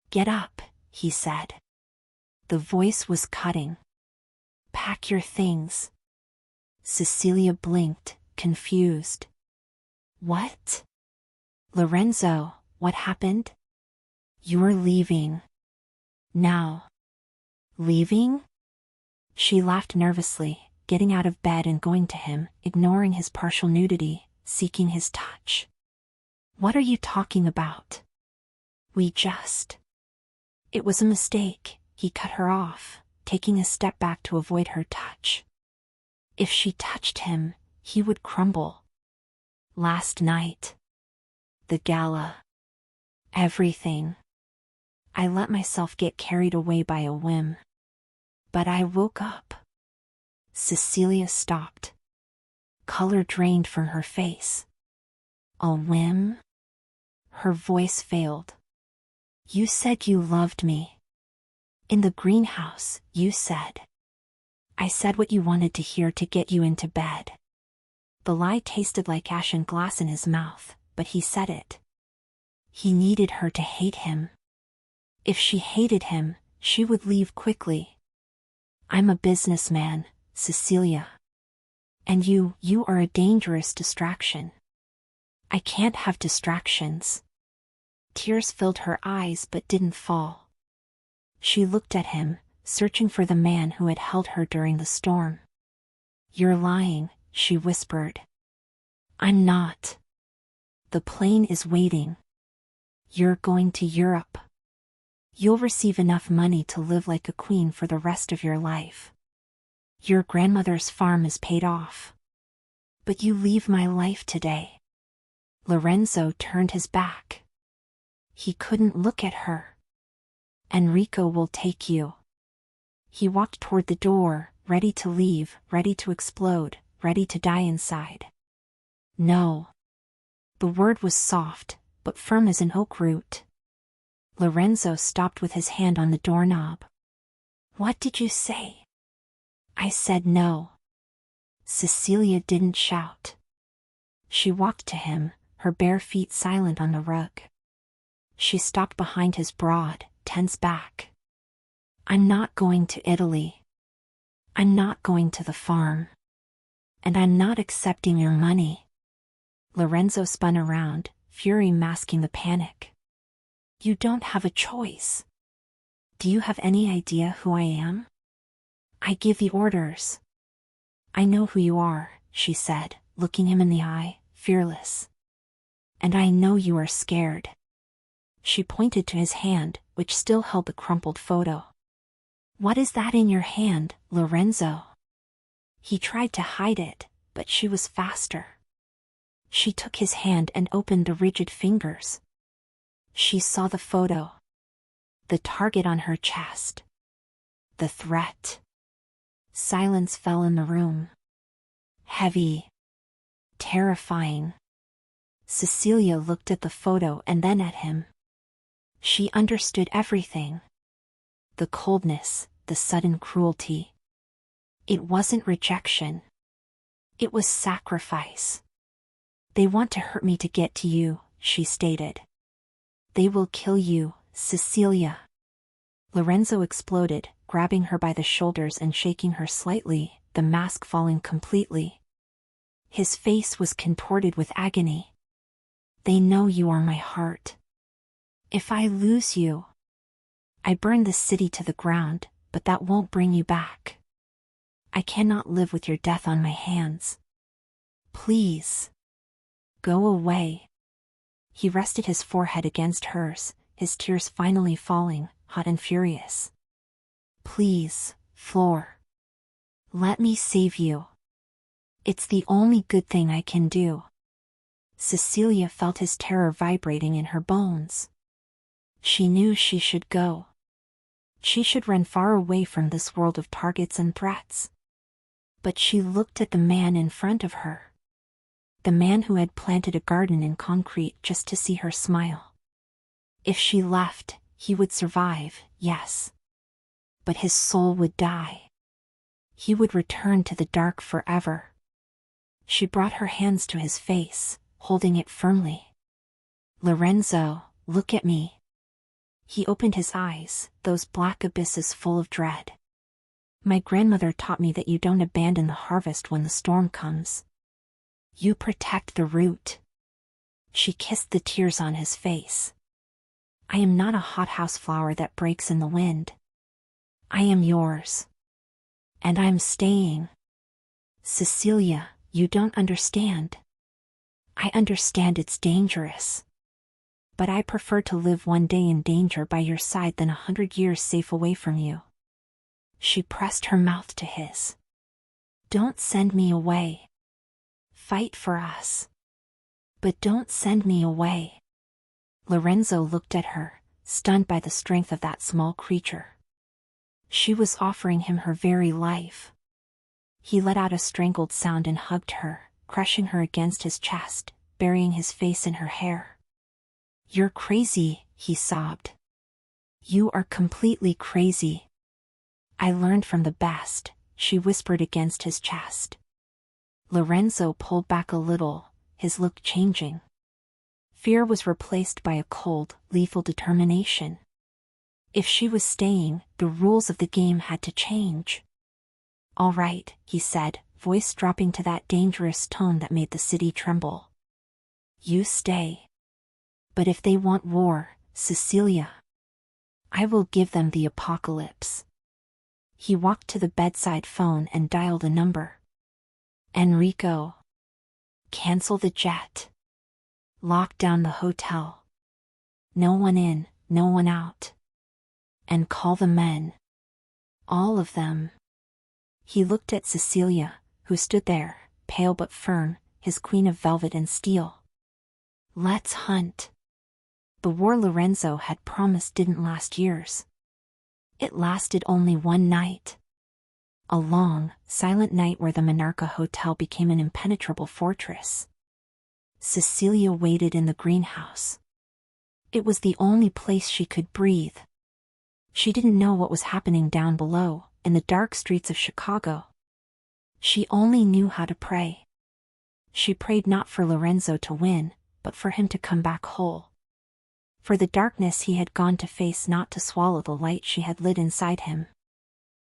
"Get up," he said. The voice was cutting. "Pack your things." Cecilia blinked, confused. "What?" "Lorenzo, what happened?" "You're leaving. Now." "Leaving?" She laughed nervously, getting out of bed and going to him, ignoring his partial nudity, seeking his touch. "What are you talking about?" "We just—" It was a mistake, he cut her off, taking a step back to avoid her touch. If she touched him, he would crumble. Last night. The gala. Everything. I let myself get carried away by a whim. But I woke up. Cecilia stopped. Color drained from her face. A whim? Her voice failed. "You said you loved me. In the greenhouse, you said. I said what you wanted to hear to get you into bed." The lie tasted like ash and glass in his mouth, but he said it. He needed her to hate him. If she hated him, she would leave quickly. "I'm a businessman, Cecilia. And you are a dangerous distraction. I can't have distractions. Tears filled her eyes but didn't fall. She looked at him, searching for the man who had held her during the storm. You're lying, she whispered. I'm not. The plane is waiting. You're going to Europe. You'll receive enough money to live like a queen for the rest of your life. Your grandmother's farm is paid off. But you leave my life today. Lorenzo turned his back. He couldn't look at her. Enrico will take you. He walked toward the door, ready to leave, ready to explode, ready to die inside. No. The word was soft, but firm as an oak root. Lorenzo stopped with his hand on the doorknob. What did you say? I said no. Cecilia didn't shout. She walked to him, her bare feet silent on the rug. She stopped behind his broad, tense back. I'm not going to Italy. I'm not going to the farm. And I'm not accepting your money. Lorenzo spun around, fury masking the panic. You don't have a choice. Do you have any idea who I am? I give the orders. I know who you are, she said, looking him in the eye, fearless. And I know you are scared. She pointed to his hand, which still held the crumpled photo. What is that in your hand, Lorenzo? He tried to hide it, but she was faster. She took his hand and opened the rigid fingers. She saw the photo. The target on her chest. The threat. Silence fell in the room. Heavy. Terrifying. Cecilia looked at the photo and then at him. She understood everything. The coldness, the sudden cruelty. It wasn't rejection. It was sacrifice. They want to hurt me to get to you, she stated. They will kill you, Cecilia. Lorenzo exploded, grabbing her by the shoulders and shaking her slightly, the mask falling completely. His face was contorted with agony. They know you are my heart. If I lose you, I burn the city to the ground, but that won't bring you back. I cannot live with your death on my hands. Please. Go away. He rested his forehead against hers, his tears finally falling, hot and furious. Please, Flor. Let me save you. It's the only good thing I can do. Cecilia felt his terror vibrating in her bones. She knew she should go. She should run far away from this world of targets and threats. But she looked at the man in front of her. The man who had planted a garden in concrete just to see her smile. If she left, he would survive, yes. But his soul would die. He would return to the dark forever. She brought her hands to his face, holding it firmly. Lorenzo, look at me. He opened his eyes, those black abysses full of dread. My grandmother taught me that you don't abandon the harvest when the storm comes. You protect the root. She kissed the tears on his face. I am not a hothouse flower that breaks in the wind. I am yours. And I'm staying. Cecilia, you don't understand. I understand it's dangerous. But I prefer to live one day in danger by your side than 100 years safe away from you. She pressed her mouth to his. Don't send me away. Fight for us. But don't send me away. Lorenzo looked at her, stunned by the strength of that small creature. She was offering him her very life. He let out a strangled sound and hugged her, crushing her against his chest, burying his face in her hair. You're crazy, he sobbed. You are completely crazy. I learned from the best, she whispered against his chest. Lorenzo pulled back a little, his look changing. Fear was replaced by a cold, lethal determination. If she was staying, the rules of the game had to change. All right, he said, voice dropping to that dangerous tone that made the city tremble. You stay. But if they want war, Cecilia, I will give them the apocalypse. He walked to the bedside phone and dialed a number. Enrico. Cancel the jet. Lock down the hotel. No one in, no one out. And call the men. All of them. He looked at Cecilia, who stood there, pale but firm, his queen of velvet and steel. Let's hunt. The war Lorenzo had promised didn't last years. It lasted only one night. A long, silent night where the Monarca Hotel became an impenetrable fortress. Cecilia waited in the greenhouse. It was the only place she could breathe. She didn't know what was happening down below, in the dark streets of Chicago. She only knew how to pray. She prayed not for Lorenzo to win, but for him to come back whole. For the darkness he had gone to face, not to swallow the light she had lit inside him.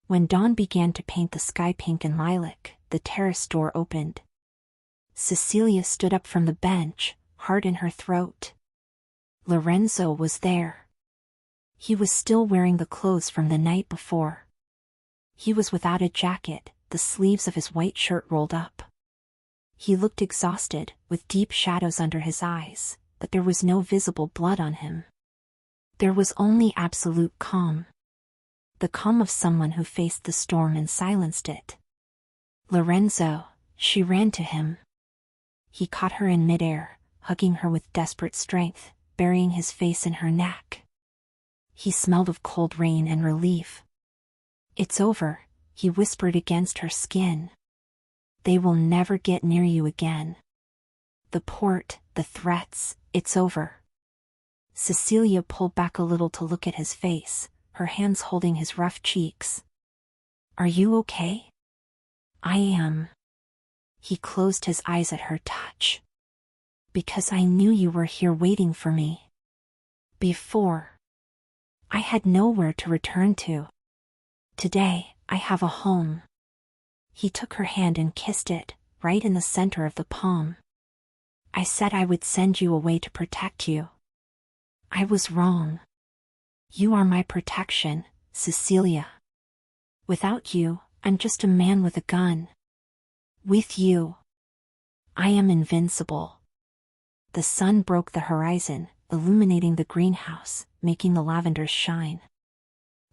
When dawn began to paint the sky pink and lilac, the terrace door opened. Cecilia stood up from the bench, heart in her throat. Lorenzo was there. He was still wearing the clothes from the night before. He was without a jacket, the sleeves of his white shirt rolled up. He looked exhausted, with deep shadows under his eyes, but there was no visible blood on him. There was only absolute calm. The calm of someone who faced the storm and silenced it. Lorenzo, she ran to him. He caught her in midair, hugging her with desperate strength, burying his face in her neck. He smelled of cold rain and relief. It's over, he whispered against her skin. They will never get near you again. The port, the threats, it's over. Cecilia pulled back a little to look at his face, her hands holding his rough cheeks. Are you okay? I am. He closed his eyes at her touch. Because I knew you were here waiting for me. Before. I had nowhere to return to. Today, I have a home. He took her hand and kissed it, right in the center of the palm. I said I would send you away to protect you. I was wrong. You are my protection, Cecilia. Without you, I'm just a man with a gun. With you, I am invincible. The sun broke the horizon, illuminating the greenhouse, making the lavenders shine.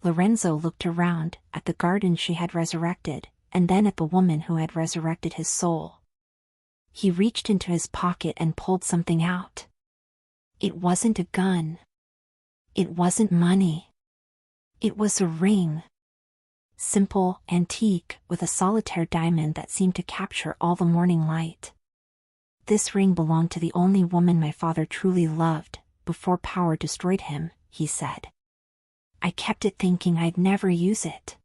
Lorenzo looked around, at the garden she had resurrected, and then at the woman who had resurrected his soul. He reached into his pocket and pulled something out. It wasn't a gun. It wasn't money. It was a ring. Simple, antique, with a solitaire diamond that seemed to capture all the morning light. This ring belonged to the only woman my father truly loved, before power destroyed him, he said. I kept it thinking I'd never use it.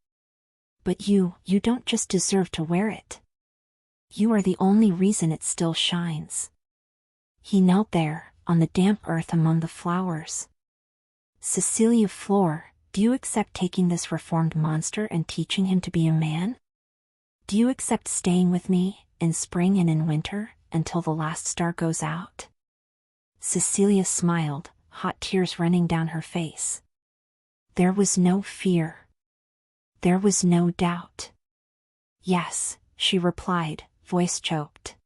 But you don't just deserve to wear it. You are the only reason it still shines. He knelt there, on the damp earth among the flowers. Cecilia Flor, do you accept taking this reformed monster and teaching him to be a man? Do you accept staying with me, in spring and in winter, until the last star goes out? Cecilia smiled, hot tears running down her face. There was no fear. There was no doubt. Yes, she replied, voice choked.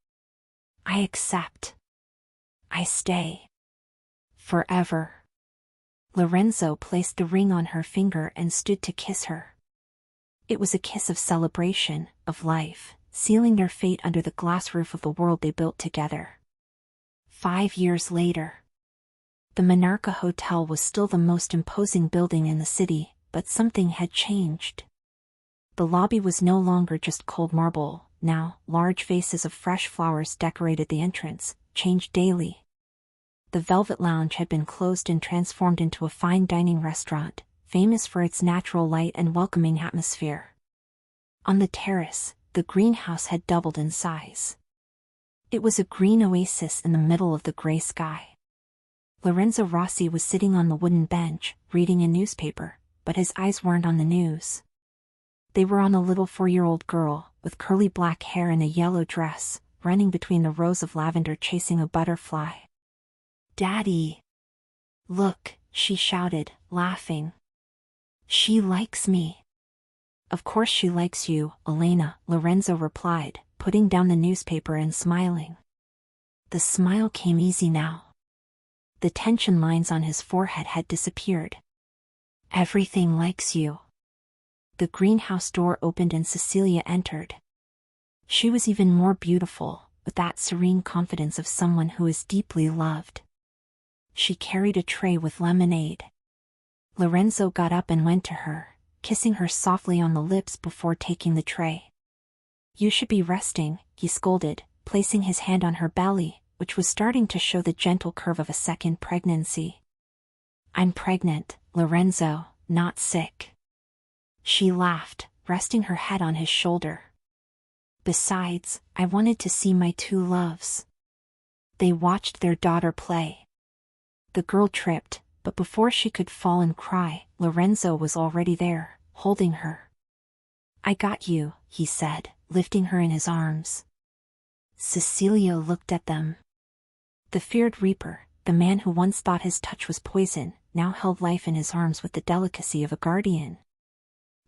I accept. I stay. Forever. Lorenzo placed the ring on her finger and stood to kiss her. It was a kiss of celebration, of life, sealing their fate under the glass roof of the world they built together. 5 years later. The Monarca Hotel was still the most imposing building in the city, but something had changed. The lobby was no longer just cold marble, now, large vases of fresh flowers decorated the entrance, changed daily. The Velvet Lounge had been closed and transformed into a fine dining restaurant, famous for its natural light and welcoming atmosphere. On the terrace, the greenhouse had doubled in size. It was a green oasis in the middle of the gray sky. Lorenzo Rossi was sitting on the wooden bench, reading a newspaper, but his eyes weren't on the news. They were on a little 4-year-old girl, with curly black hair and a yellow dress, running between the rows of lavender chasing a butterfly. "Daddy! Look," she shouted, laughing. "She likes me." "Of course she likes you, Elena," Lorenzo replied, putting down the newspaper and smiling. The smile came easy now. The tension lines on his forehead had disappeared. "Everything likes you." The greenhouse door opened and Cecilia entered. She was even more beautiful, with that serene confidence of someone who is deeply loved. She carried a tray with lemonade. Lorenzo got up and went to her, kissing her softly on the lips before taking the tray. "You should be resting," he scolded, placing his hand on her belly, which was starting to show the gentle curve of a second pregnancy. "I'm pregnant, Lorenzo, not sick." She laughed, resting her head on his shoulder. "Besides, I wanted to see my two loves." They watched their daughter play. The girl tripped, but before she could fall and cry, Lorenzo was already there, holding her. "I got you," he said, lifting her in his arms. Cecilia looked at them. The feared reaper, the man who once thought his touch was poison, now held life in his arms with the delicacy of a guardian.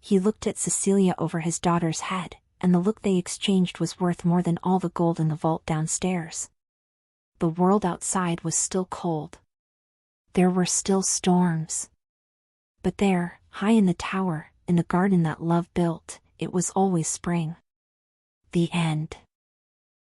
He looked at Cecilia over his daughter's head, and the look they exchanged was worth more than all the gold in the vault downstairs. The world outside was still cold. There were still storms. But there, high in the tower, in the garden that love built, it was always spring. The end.